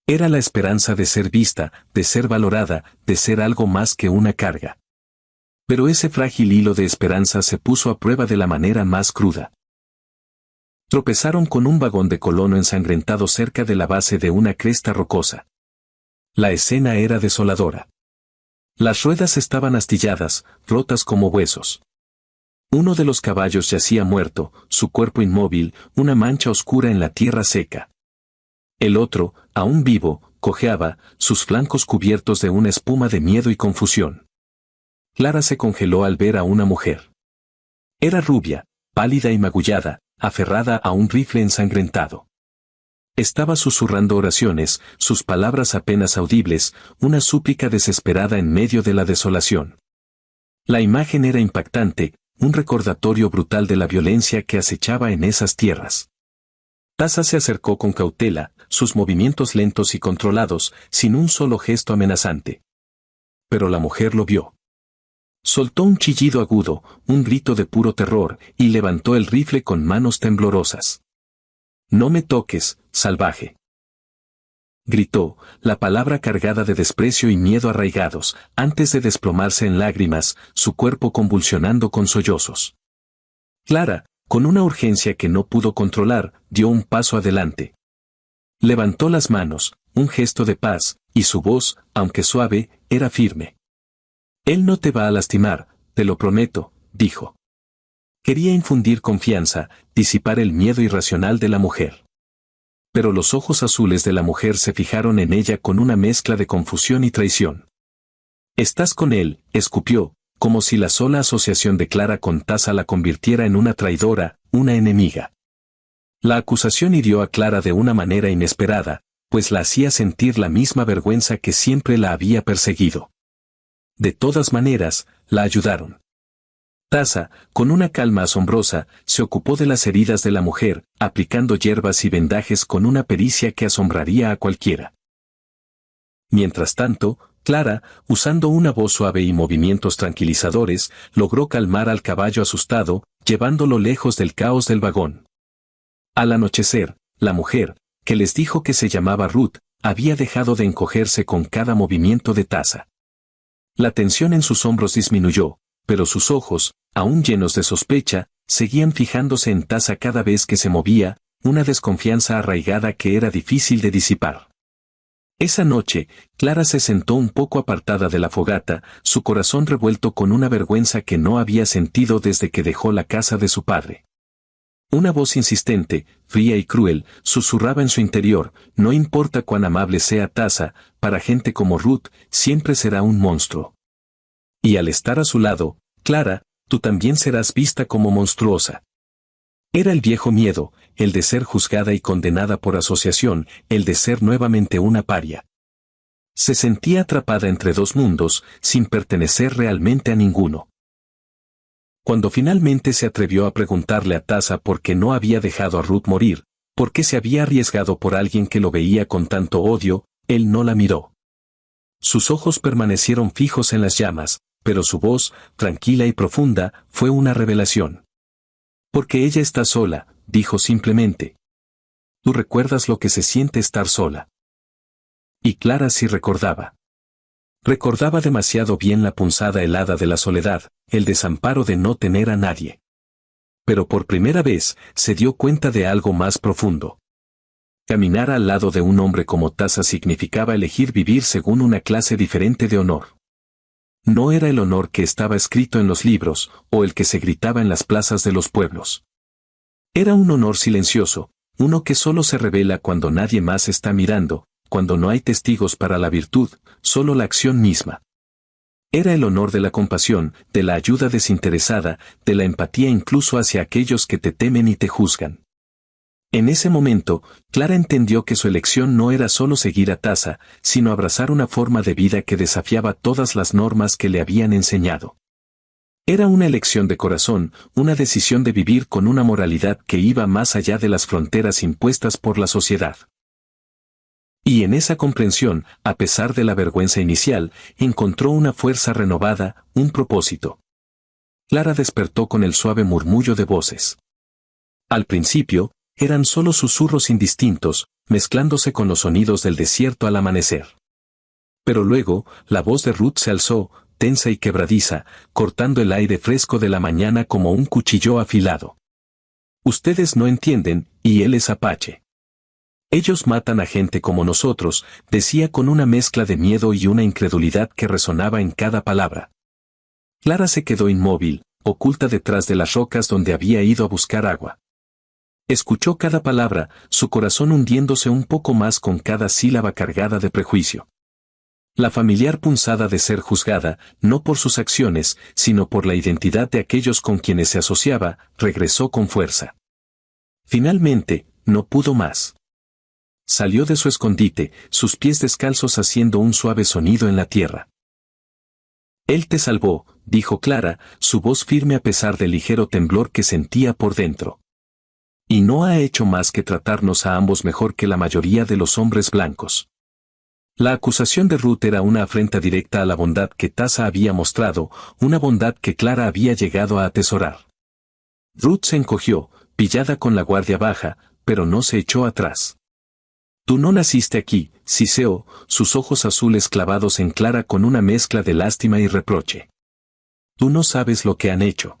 Era la esperanza de ser vista, de ser valorada, de ser algo más que una carga. Pero ese frágil hilo de esperanza se puso a prueba de la manera más cruda. Tropezaron con un vagón de colono ensangrentado cerca de la base de una cresta rocosa. La escena era desoladora. Las ruedas estaban astilladas, rotas como huesos. Uno de los caballos yacía muerto, su cuerpo inmóvil, una mancha oscura en la tierra seca. El otro, aún vivo, cojeaba, sus flancos cubiertos de una espuma de miedo y confusión. Clara se congeló al ver a una mujer. Era rubia, pálida y magullada, aferrada a un rifle ensangrentado. Estaba susurrando oraciones, sus palabras apenas audibles, una súplica desesperada en medio de la desolación. La imagen era impactante, un recordatorio brutal de la violencia que acechaba en esas tierras. Taza se acercó con cautela, sus movimientos lentos y controlados, sin un solo gesto amenazante. Pero la mujer lo vio. Soltó un chillido agudo, un grito de puro terror, y levantó el rifle con manos temblorosas. «No me toques, salvaje», gritó, la palabra cargada de desprecio y miedo arraigados, antes de desplomarse en lágrimas, su cuerpo convulsionando con sollozos. Clara, con una urgencia que no pudo controlar, dio un paso adelante. Levantó las manos, un gesto de paz, y su voz, aunque suave, era firme. «Él no te va a lastimar, te lo prometo», dijo. Quería infundir confianza, disipar el miedo irracional de la mujer. Pero los ojos azules de la mujer se fijaron en ella con una mezcla de confusión y traición. «Estás con él», escupió, como si la sola asociación de Clara con Taza la convirtiera en una traidora, una enemiga. La acusación hirió a Clara de una manera inesperada, pues la hacía sentir la misma vergüenza que siempre la había perseguido. De todas maneras, la ayudaron. Taza, con una calma asombrosa, se ocupó de las heridas de la mujer, aplicando hierbas y vendajes con una pericia que asombraría a cualquiera. Mientras tanto, Clara, usando una voz suave y movimientos tranquilizadores, logró calmar al caballo asustado, llevándolo lejos del caos del vagón. Al anochecer, la mujer, que les dijo que se llamaba Ruth, había dejado de encogerse con cada movimiento de Taza. La tensión en sus hombros disminuyó, pero sus ojos, aún llenos de sospecha, seguían fijándose en Taza cada vez que se movía, una desconfianza arraigada que era difícil de disipar. Esa noche, Clara se sentó un poco apartada de la fogata, su corazón revuelto con una vergüenza que no había sentido desde que dejó la casa de su padre. Una voz insistente, fría y cruel, susurraba en su interior: «No importa cuán amable sea Taza, para gente como Ruth, siempre será un monstruo. Y al estar a su lado, Clara, tú también serás vista como monstruosa». Era el viejo miedo, el de ser juzgada y condenada por asociación, el de ser nuevamente una paria. Se sentía atrapada entre dos mundos, sin pertenecer realmente a ninguno. Cuando finalmente se atrevió a preguntarle a Taza por qué no había dejado a Ruth morir, por qué se había arriesgado por alguien que lo veía con tanto odio, él no la miró. Sus ojos permanecieron fijos en las llamas, pero su voz, tranquila y profunda, fue una revelación. «Porque ella está sola», dijo simplemente. «Tú recuerdas lo que se siente estar sola». Y Clara sí recordaba. Recordaba demasiado bien la punzada helada de la soledad, el desamparo de no tener a nadie. Pero por primera vez, se dio cuenta de algo más profundo. Caminar al lado de un hombre como Taza significaba elegir vivir según una clase diferente de honor. No era el honor que estaba escrito en los libros, o el que se gritaba en las plazas de los pueblos. Era un honor silencioso, uno que solo se revela cuando nadie más está mirando, cuando no hay testigos para la virtud, solo la acción misma. Era el honor de la compasión, de la ayuda desinteresada, de la empatía incluso hacia aquellos que te temen y te juzgan. En ese momento, Clara entendió que su elección no era solo seguir a Taza, sino abrazar una forma de vida que desafiaba todas las normas que le habían enseñado. Era una elección de corazón, una decisión de vivir con una moralidad que iba más allá de las fronteras impuestas por la sociedad. Y en esa comprensión, a pesar de la vergüenza inicial, encontró una fuerza renovada, un propósito. Clara despertó con el suave murmullo de voces. Al principio, eran solo susurros indistintos, mezclándose con los sonidos del desierto al amanecer. Pero luego, la voz de Ruth se alzó, tensa y quebradiza, cortando el aire fresco de la mañana como un cuchillo afilado. «Ustedes no entienden, y él es apache. Ellos matan a gente como nosotros», decía con una mezcla de miedo y una incredulidad que resonaba en cada palabra. Clara se quedó inmóvil, oculta detrás de las rocas donde había ido a buscar agua. Escuchó cada palabra, su corazón hundiéndose un poco más con cada sílaba cargada de prejuicio. La familiar punzada de ser juzgada, no por sus acciones, sino por la identidad de aquellos con quienes se asociaba, regresó con fuerza. Finalmente, no pudo más. Salió de su escondite, sus pies descalzos haciendo un suave sonido en la tierra. Él te salvó, dijo Clara, su voz firme a pesar del ligero temblor que sentía por dentro. Y no ha hecho más que tratarnos a ambos mejor que la mayoría de los hombres blancos. La acusación de Ruth era una afrenta directa a la bondad que Tasa había mostrado, una bondad que Clara había llegado a atesorar. Ruth se encogió, pillada con la guardia baja, pero no se echó atrás. Tú no naciste aquí, siseó, sus ojos azules clavados en Clara con una mezcla de lástima y reproche. Tú no sabes lo que han hecho.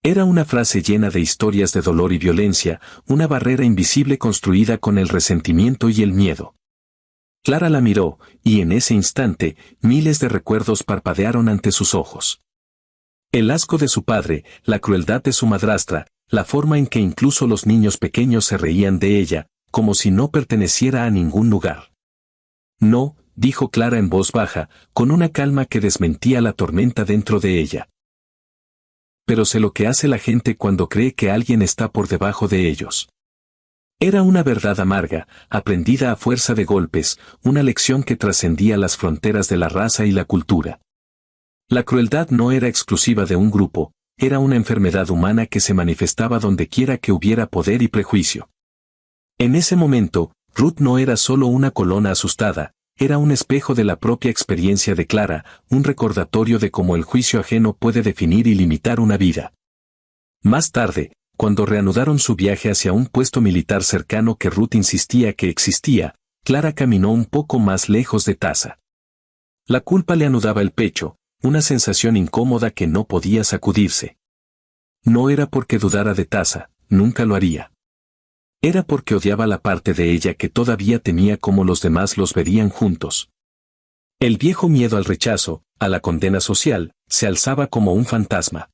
Era una frase llena de historias de dolor y violencia, una barrera invisible construida con el resentimiento y el miedo. Clara la miró, y en ese instante, miles de recuerdos parpadearon ante sus ojos. El asco de su padre, la crueldad de su madrastra, la forma en que incluso los niños pequeños se reían de ella, como si no perteneciera a ningún lugar. No, dijo Clara en voz baja, con una calma que desmentía la tormenta dentro de ella. Pero sé lo que hace la gente cuando cree que alguien está por debajo de ellos. Era una verdad amarga, aprendida a fuerza de golpes, una lección que trascendía las fronteras de la raza y la cultura. La crueldad no era exclusiva de un grupo, era una enfermedad humana que se manifestaba donde quiera que hubiera poder y prejuicio. En ese momento, Ruth no era solo una colona asustada, era un espejo de la propia experiencia de Clara, un recordatorio de cómo el juicio ajeno puede definir y limitar una vida. Más tarde, cuando reanudaron su viaje hacia un puesto militar cercano que Ruth insistía que existía, Clara caminó un poco más lejos de Tasa. La culpa le anudaba el pecho, una sensación incómoda que no podía sacudirse. No era porque dudara de Tasa, nunca lo haría. Era porque odiaba la parte de ella que todavía temía cómo los demás los verían juntos. El viejo miedo al rechazo, a la condena social, se alzaba como un fantasma.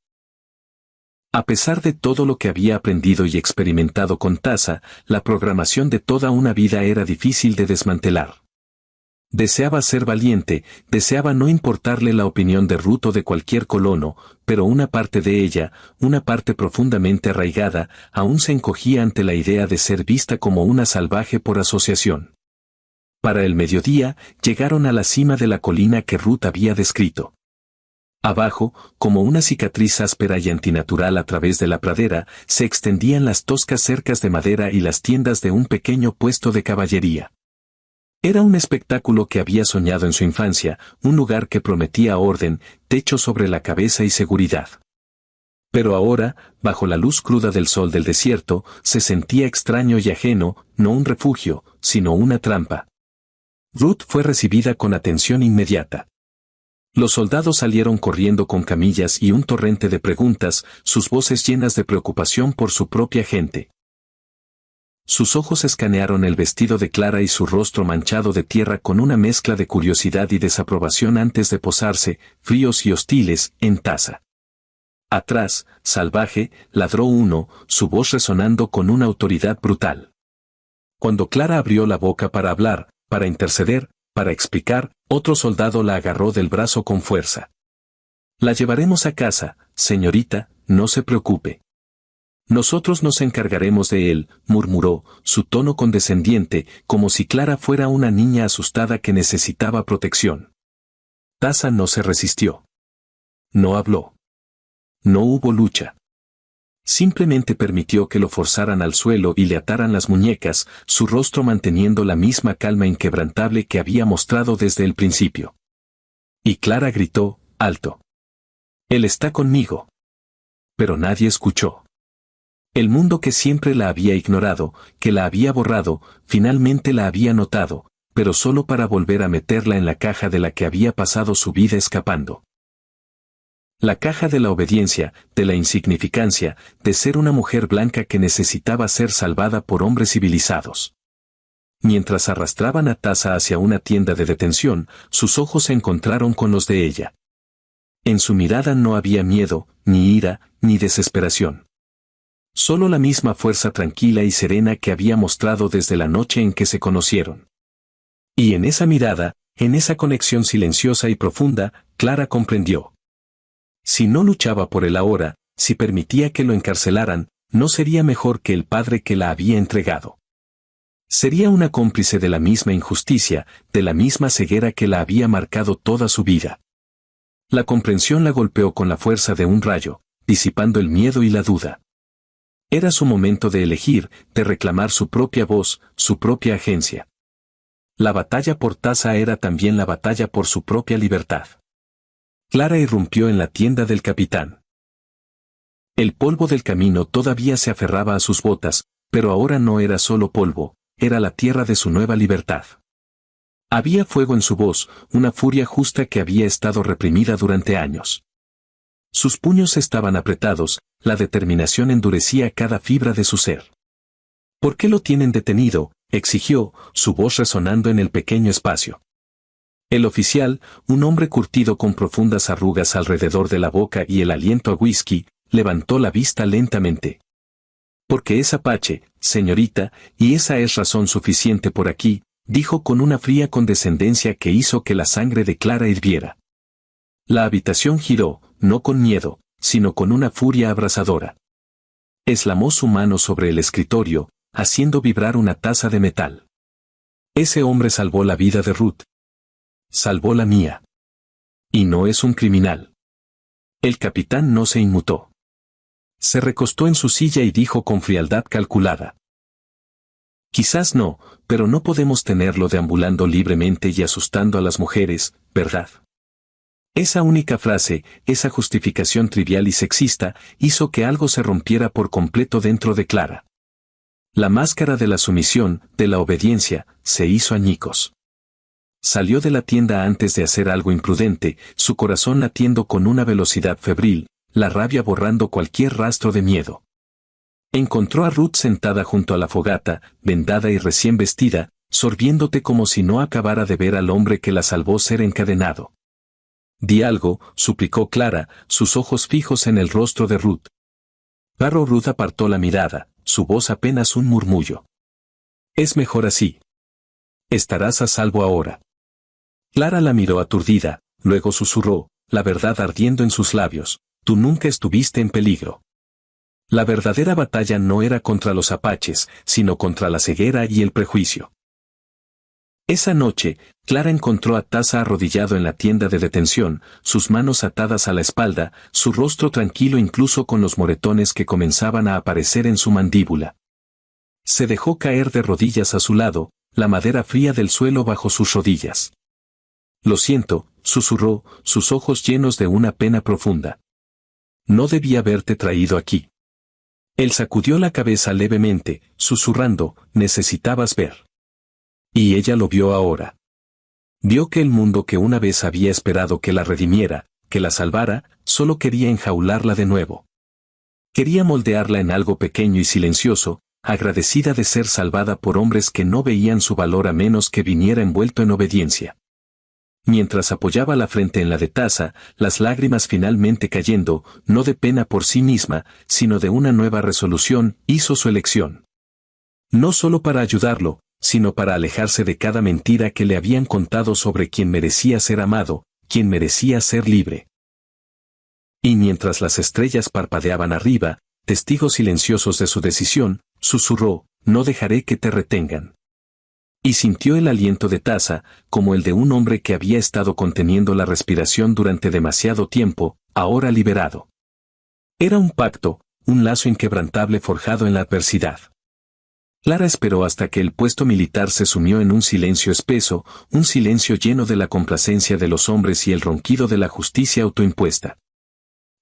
A pesar de todo lo que había aprendido y experimentado con Tasa, la programación de toda una vida era difícil de desmantelar. Deseaba ser valiente, deseaba no importarle la opinión de Ruth o de cualquier colono, pero una parte de ella, una parte profundamente arraigada, aún se encogía ante la idea de ser vista como una salvaje por asociación. Para el mediodía, llegaron a la cima de la colina que Ruth había descrito. Abajo, como una cicatriz áspera y antinatural a través de la pradera, se extendían las toscas cercas de madera y las tiendas de un pequeño puesto de caballería. Era un espectáculo que había soñado en su infancia, un lugar que prometía orden, techo sobre la cabeza y seguridad. Pero ahora, bajo la luz cruda del sol del desierto, se sentía extraño y ajeno, no un refugio, sino una trampa. Ruth fue recibida con atención inmediata. Los soldados salieron corriendo con camillas y un torrente de preguntas, sus voces llenas de preocupación por su propia gente. Sus ojos escanearon el vestido de Clara y su rostro manchado de tierra con una mezcla de curiosidad y desaprobación antes de posarse, fríos y hostiles, en Tasa. Atrás, salvaje, ladró uno, su voz resonando con una autoridad brutal. Cuando Clara abrió la boca para hablar, para interceder, para explicar, otro soldado la agarró del brazo con fuerza. La llevaremos a casa, señorita, no se preocupe. Nosotros nos encargaremos de él, murmuró, su tono condescendiente, como si Clara fuera una niña asustada que necesitaba protección. Tasa no se resistió. No habló. No hubo lucha. Simplemente permitió que lo forzaran al suelo y le ataran las muñecas, su rostro manteniendo la misma calma inquebrantable que había mostrado desde el principio. Y Clara gritó, alto. Él está conmigo. Pero nadie escuchó. El mundo que siempre la había ignorado, que la había borrado, finalmente la había notado, pero solo para volver a meterla en la caja de la que había pasado su vida escapando. La caja de la obediencia, de la insignificancia, de ser una mujer blanca que necesitaba ser salvada por hombres civilizados. Mientras arrastraban a Tasa hacia una tienda de detención, sus ojos se encontraron con los de ella. En su mirada no había miedo, ni ira, ni desesperación. Solo la misma fuerza tranquila y serena que había mostrado desde la noche en que se conocieron. Y en esa mirada, en esa conexión silenciosa y profunda, Clara comprendió. Si no luchaba por él ahora, si permitía que lo encarcelaran, no sería mejor que el padre que la había entregado. Sería una cómplice de la misma injusticia, de la misma ceguera que la había marcado toda su vida. La comprensión la golpeó con la fuerza de un rayo, disipando el miedo y la duda. Era su momento de elegir, de reclamar su propia voz, su propia agencia. La batalla por Taza era también la batalla por su propia libertad. Clara irrumpió en la tienda del capitán. El polvo del camino todavía se aferraba a sus botas, pero ahora no era solo polvo, era la tierra de su nueva libertad. Había fuego en su voz, una furia justa que había estado reprimida durante años. Sus puños estaban apretados, la determinación endurecía cada fibra de su ser. ¿Por qué lo tienen detenido?, exigió, su voz resonando en el pequeño espacio. El oficial, un hombre curtido con profundas arrugas alrededor de la boca y el aliento a whisky, levantó la vista lentamente. Porque es apache, señorita, y esa es razón suficiente por aquí, dijo con una fría condescendencia que hizo que la sangre de Clara hirviera. La habitación giró, no con miedo, sino con una furia abrasadora. Eslamó su mano sobre el escritorio, haciendo vibrar una taza de metal. Ese hombre salvó la vida de Ruth. Salvó la mía. Y no es un criminal. El capitán no se inmutó. Se recostó en su silla y dijo con frialdad calculada. Quizás no, pero no podemos tenerlo deambulando libremente y asustando a las mujeres, ¿verdad? Esa única frase, esa justificación trivial y sexista, hizo que algo se rompiera por completo dentro de Clara. La máscara de la sumisión, de la obediencia, se hizo añicos. Salió de la tienda antes de hacer algo imprudente, su corazón latiendo con una velocidad febril, la rabia borrando cualquier rastro de miedo. Encontró a Ruth sentada junto a la fogata, vendada y recién vestida, sorbiéndote como si no acabara de ver al hombre que la salvó ser encadenado. Di algo, suplicó Clara, sus ojos fijos en el rostro de Ruth. Pero Ruth apartó la mirada, su voz apenas un murmullo. Es mejor así. Estarás a salvo ahora. Clara la miró aturdida, luego susurró, la verdad ardiendo en sus labios, tú nunca estuviste en peligro. La verdadera batalla no era contra los apaches, sino contra la ceguera y el prejuicio. Esa noche, Clara encontró a Taza arrodillado en la tienda de detención, sus manos atadas a la espalda, su rostro tranquilo incluso con los moretones que comenzaban a aparecer en su mandíbula. Se dejó caer de rodillas a su lado, la madera fría del suelo bajo sus rodillas. Lo siento, susurró, sus ojos llenos de una pena profunda. No debía haberte traído aquí. Él sacudió la cabeza levemente, susurrando, necesitabas ver. Y ella lo vio ahora. Vio que el mundo que una vez había esperado que la redimiera, que la salvara, solo quería enjaularla de nuevo. Quería moldearla en algo pequeño y silencioso, agradecida de ser salvada por hombres que no veían su valor a menos que viniera envuelto en obediencia. Mientras apoyaba la frente en la de Taza, las lágrimas finalmente cayendo, no de pena por sí misma, sino de una nueva resolución, hizo su elección. No solo para ayudarlo, sino para alejarse de cada mentira que le habían contado sobre quien merecía ser amado, quien merecía ser libre. Y mientras las estrellas parpadeaban arriba, testigos silenciosos de su decisión, susurró, no dejaré que te retengan. Y sintió el aliento de Taza, como el de un hombre que había estado conteniendo la respiración durante demasiado tiempo, ahora liberado. Era un pacto, un lazo inquebrantable forjado en la adversidad. Clara esperó hasta que el puesto militar se sumió en un silencio espeso, un silencio lleno de la complacencia de los hombres y el ronquido de la justicia autoimpuesta.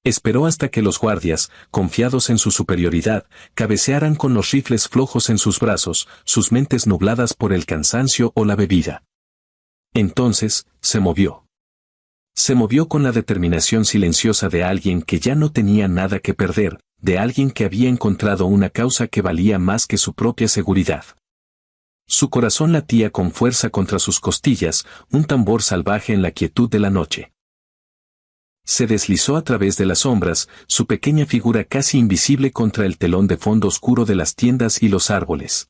Esperó hasta que los guardias, confiados en su superioridad, cabecearan con los rifles flojos en sus brazos, sus mentes nubladas por el cansancio o la bebida. Entonces, se movió. Se movió con la determinación silenciosa de alguien que ya no tenía nada que perder, de alguien que había encontrado una causa que valía más que su propia seguridad. Su corazón latía con fuerza contra sus costillas, un tambor salvaje en la quietud de la noche. Se deslizó a través de las sombras, su pequeña figura casi invisible contra el telón de fondo oscuro de las tiendas y los árboles.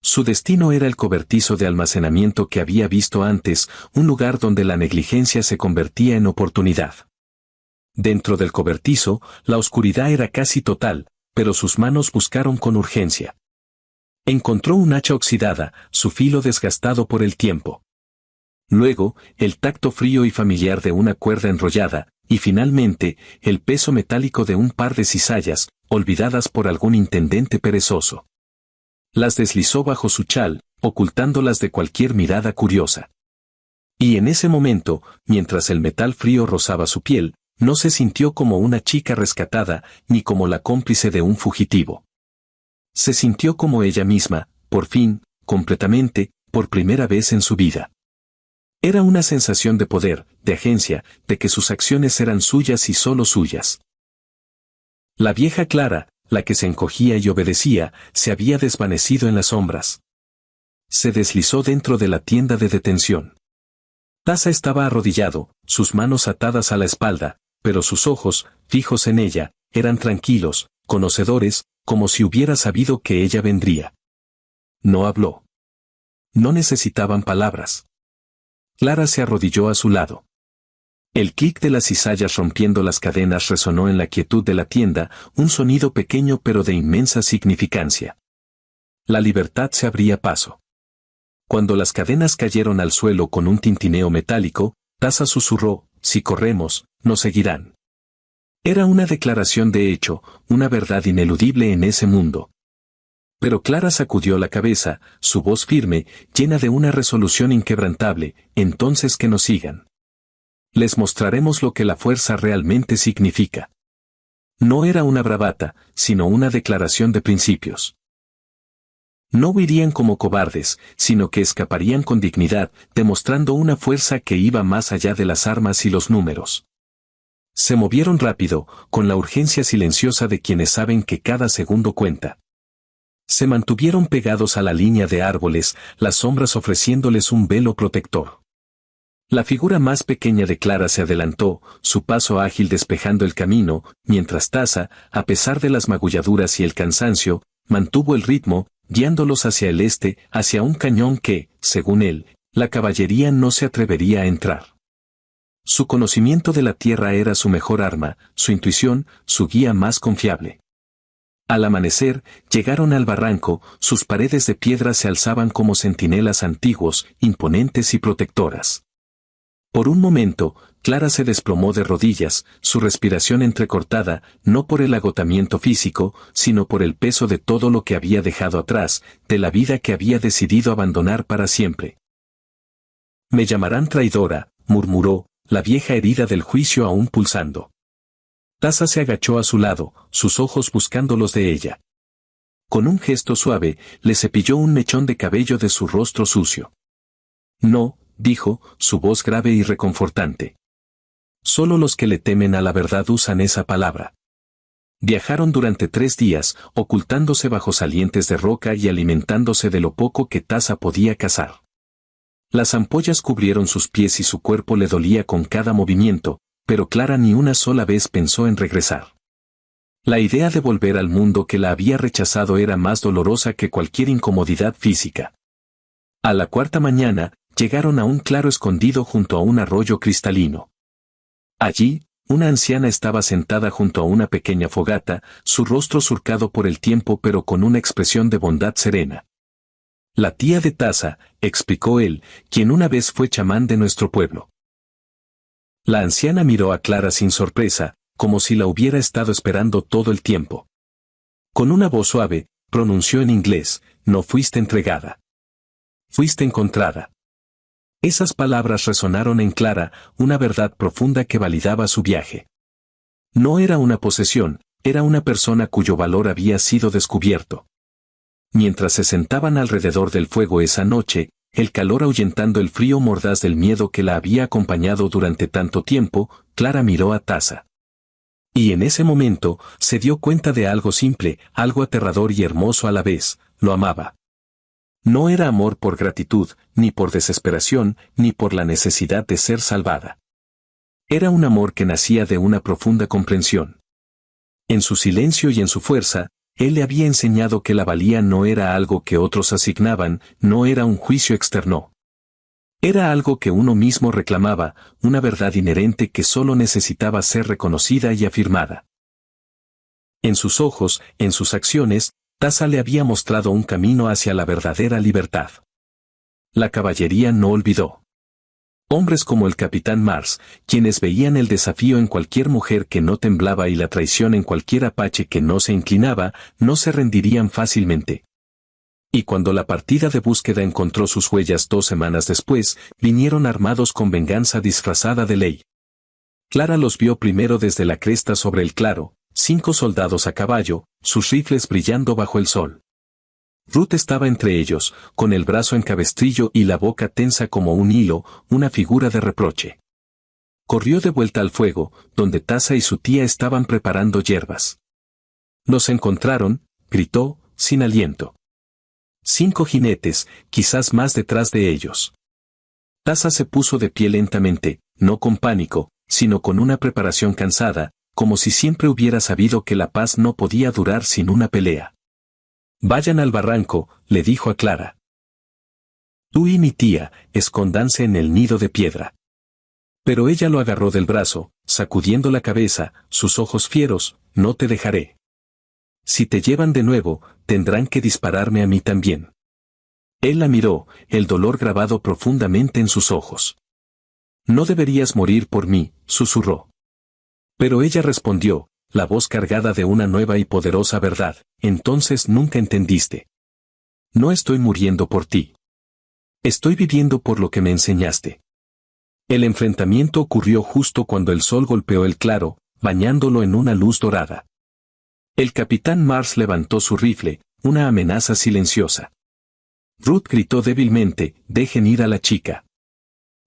Su destino era el cobertizo de almacenamiento que había visto antes, un lugar donde la negligencia se convertía en oportunidad. Dentro del cobertizo, la oscuridad era casi total, pero sus manos buscaron con urgencia. Encontró un hacha oxidada, su filo desgastado por el tiempo. Luego, el tacto frío y familiar de una cuerda enrollada, y finalmente, el peso metálico de un par de cizallas, olvidadas por algún intendente perezoso. Las deslizó bajo su chal, ocultándolas de cualquier mirada curiosa. Y en ese momento, mientras el metal frío rozaba su piel, no se sintió como una chica rescatada, ni como la cómplice de un fugitivo. Se sintió como ella misma, por fin, completamente, por primera vez en su vida. Era una sensación de poder, de agencia, de que sus acciones eran suyas y solo suyas. La vieja Clara, la que se encogía y obedecía, se había desvanecido en las sombras. Se deslizó dentro de la tienda de detención. Taza estaba arrodillado, sus manos atadas a la espalda, pero sus ojos, fijos en ella, eran tranquilos, conocedores, como si hubiera sabido que ella vendría. No habló. No necesitaban palabras. Clara se arrodilló a su lado. El clic de las cizallas rompiendo las cadenas resonó en la quietud de la tienda, un sonido pequeño pero de inmensa significancia. La libertad se abría paso. Cuando las cadenas cayeron al suelo con un tintineo metálico, Taza susurró: si corremos, nos seguirán. Era una declaración de hecho, una verdad ineludible en ese mundo. Pero Clara sacudió la cabeza, su voz firme, llena de una resolución inquebrantable: entonces que nos sigan. Les mostraremos lo que la fuerza realmente significa. No era una bravata, sino una declaración de principios. No huirían como cobardes, sino que escaparían con dignidad, demostrando una fuerza que iba más allá de las armas y los números. Se movieron rápido, con la urgencia silenciosa de quienes saben que cada segundo cuenta. Se mantuvieron pegados a la línea de árboles, las sombras ofreciéndoles un velo protector. La figura más pequeña de Clara se adelantó, su paso ágil despejando el camino, mientras Taza, a pesar de las magulladuras y el cansancio, mantuvo el ritmo, guiándolos hacia el este, hacia un cañón que, según él, la caballería no se atrevería a entrar. Su conocimiento de la tierra era su mejor arma, su intuición, su guía más confiable. Al amanecer, llegaron al barranco, sus paredes de piedra se alzaban como centinelas antiguos, imponentes y protectoras. Por un momento, Clara se desplomó de rodillas, su respiración entrecortada, no por el agotamiento físico, sino por el peso de todo lo que había dejado atrás, de la vida que había decidido abandonar para siempre. Me llamarán traidora, murmuró, la vieja herida del juicio aún pulsando. Taza se agachó a su lado, sus ojos buscando los de ella. Con un gesto suave, le cepilló un mechón de cabello de su rostro sucio. No, dijo, su voz grave y reconfortante. Solo los que le temen a la verdad usan esa palabra. Viajaron durante 3 días, ocultándose bajo salientes de roca y alimentándose de lo poco que Taza podía cazar. Las ampollas cubrieron sus pies y su cuerpo le dolía con cada movimiento, pero Clara ni una sola vez pensó en regresar. La idea de volver al mundo que la había rechazado era más dolorosa que cualquier incomodidad física. A la 4ª mañana, llegaron a un claro escondido junto a un arroyo cristalino. Allí, una anciana estaba sentada junto a una pequeña fogata, su rostro surcado por el tiempo pero con una expresión de bondad serena. La tía de Taza, explicó él, quien una vez fue chamán de nuestro pueblo. La anciana miró a Clara sin sorpresa, como si la hubiera estado esperando todo el tiempo. Con una voz suave, pronunció en inglés: no fuiste entregada. Fuiste encontrada. Esas palabras resonaron en Clara, una verdad profunda que validaba su viaje. No era una posesión, era una persona cuyo valor había sido descubierto. Mientras se sentaban alrededor del fuego esa noche, el calor ahuyentando el frío mordaz del miedo que la había acompañado durante tanto tiempo, Clara miró a Taza. Y en ese momento, se dio cuenta de algo simple, algo aterrador y hermoso a la vez: lo amaba. No era amor por gratitud, ni por desesperación, ni por la necesidad de ser salvada. Era un amor que nacía de una profunda comprensión. En su silencio y en su fuerza, él le había enseñado que la valía no era algo que otros asignaban, no era un juicio externo. Era algo que uno mismo reclamaba, una verdad inherente que solo necesitaba ser reconocida y afirmada. En sus ojos, en sus acciones, Taza le había mostrado un camino hacia la verdadera libertad. La caballería no olvidó. Hombres como el Capitán Mars, quienes veían el desafío en cualquier mujer que no temblaba y la traición en cualquier apache que no se inclinaba, no se rendirían fácilmente. Y cuando la partida de búsqueda encontró sus huellas 2 semanas después, vinieron armados con venganza disfrazada de ley. Clara los vio primero desde la cresta sobre el claro, 5 soldados a caballo, sus rifles brillando bajo el sol. Ruth estaba entre ellos, con el brazo en cabestrillo y la boca tensa como un hilo, una figura de reproche. Corrió de vuelta al fuego, donde Taza y su tía estaban preparando hierbas. Los encontraron, gritó, sin aliento. 5 jinetes, quizás más detrás de ellos. Taza se puso de pie lentamente, no con pánico, sino con una preparación cansada, como si siempre hubiera sabido que la paz no podía durar sin una pelea. Vayan al barranco, le dijo a Clara. Tú y mi tía, escóndanse en el nido de piedra. Pero ella lo agarró del brazo, sacudiendo la cabeza, sus ojos fieros, no te dejaré. Si te llevan de nuevo, tendrán que dispararme a mí también. Él la miró, el dolor grabado profundamente en sus ojos. No deberías morir por mí, susurró. Pero ella respondió, la voz cargada de una nueva y poderosa verdad, entonces nunca entendiste. No estoy muriendo por ti. Estoy viviendo por lo que me enseñaste. El enfrentamiento ocurrió justo cuando el sol golpeó el claro, bañándolo en una luz dorada. El Capitán Mars levantó su rifle, una amenaza silenciosa. Ruth gritó débilmente, dejen ir a la chica.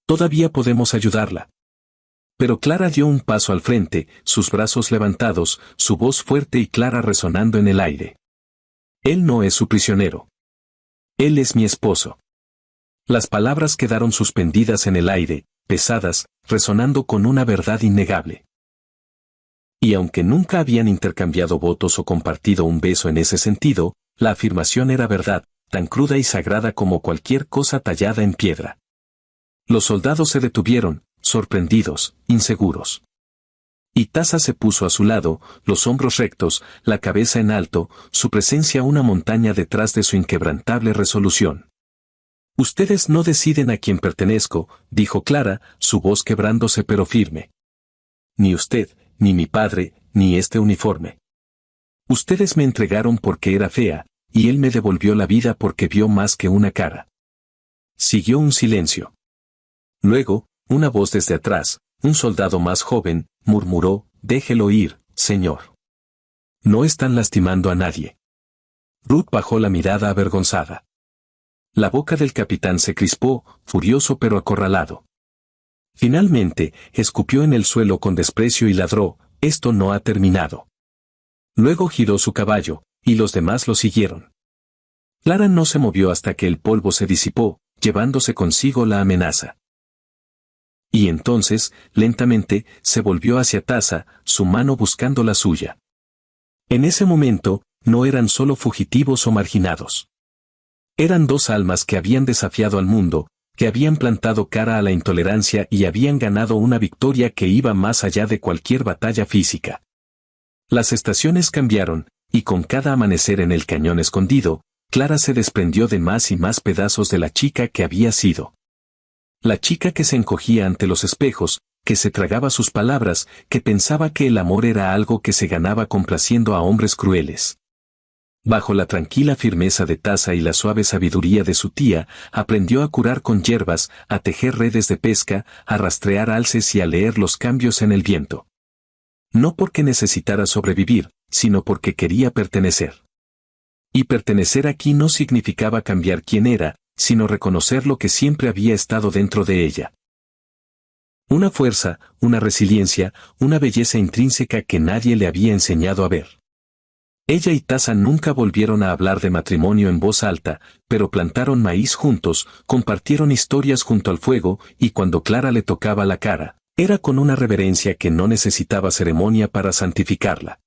Todavía podemos ayudarla. Pero Clara dio un paso al frente, sus brazos levantados, su voz fuerte y clara resonando en el aire. Él no es su prisionero. Él es mi esposo. Las palabras quedaron suspendidas en el aire, pesadas, resonando con una verdad innegable. Y aunque nunca habían intercambiado votos o compartido un beso en ese sentido, la afirmación era verdad, tan cruda y sagrada como cualquier cosa tallada en piedra. Los soldados se detuvieron, sorprendidos, inseguros. Y Taza se puso a su lado, los hombros rectos, la cabeza en alto, su presencia una montaña detrás de su inquebrantable resolución. Ustedes no deciden a quién pertenezco, dijo Clara, su voz quebrándose pero firme. Ni usted, ni mi padre, ni este uniforme. Ustedes me entregaron porque era fea, y él me devolvió la vida porque vio más que una cara. Siguió un silencio. Luego, una voz desde atrás, un soldado más joven, murmuró, déjelo ir, señor. No están lastimando a nadie. Ruth bajó la mirada avergonzada. La boca del capitán se crispó, furioso pero acorralado. Finalmente, escupió en el suelo con desprecio y ladró, esto no ha terminado. Luego giró su caballo, y los demás lo siguieron. Clara no se movió hasta que el polvo se disipó, llevándose consigo la amenaza. Y entonces, lentamente, se volvió hacia Taza, su mano buscando la suya. En ese momento, no eran solo fugitivos o marginados. Eran 2 almas que habían desafiado al mundo, que habían plantado cara a la intolerancia y habían ganado una victoria que iba más allá de cualquier batalla física. Las estaciones cambiaron, y con cada amanecer en el cañón escondido, Clara se desprendió de más y más pedazos de la chica que había sido. La chica que se encogía ante los espejos, que se tragaba sus palabras, que pensaba que el amor era algo que se ganaba complaciendo a hombres crueles. Bajo la tranquila firmeza de Taza y la suave sabiduría de su tía, aprendió a curar con hierbas, a tejer redes de pesca, a rastrear alces y a leer los cambios en el viento. No porque necesitara sobrevivir, sino porque quería pertenecer. Y pertenecer aquí no significaba cambiar quién era, sino reconocer lo que siempre había estado dentro de ella. Una fuerza, una resiliencia, una belleza intrínseca que nadie le había enseñado a ver. Ella y Taza nunca volvieron a hablar de matrimonio en voz alta, pero plantaron maíz juntos, compartieron historias junto al fuego, y cuando Clara le tocaba la cara, era con una reverencia que no necesitaba ceremonia para santificarla.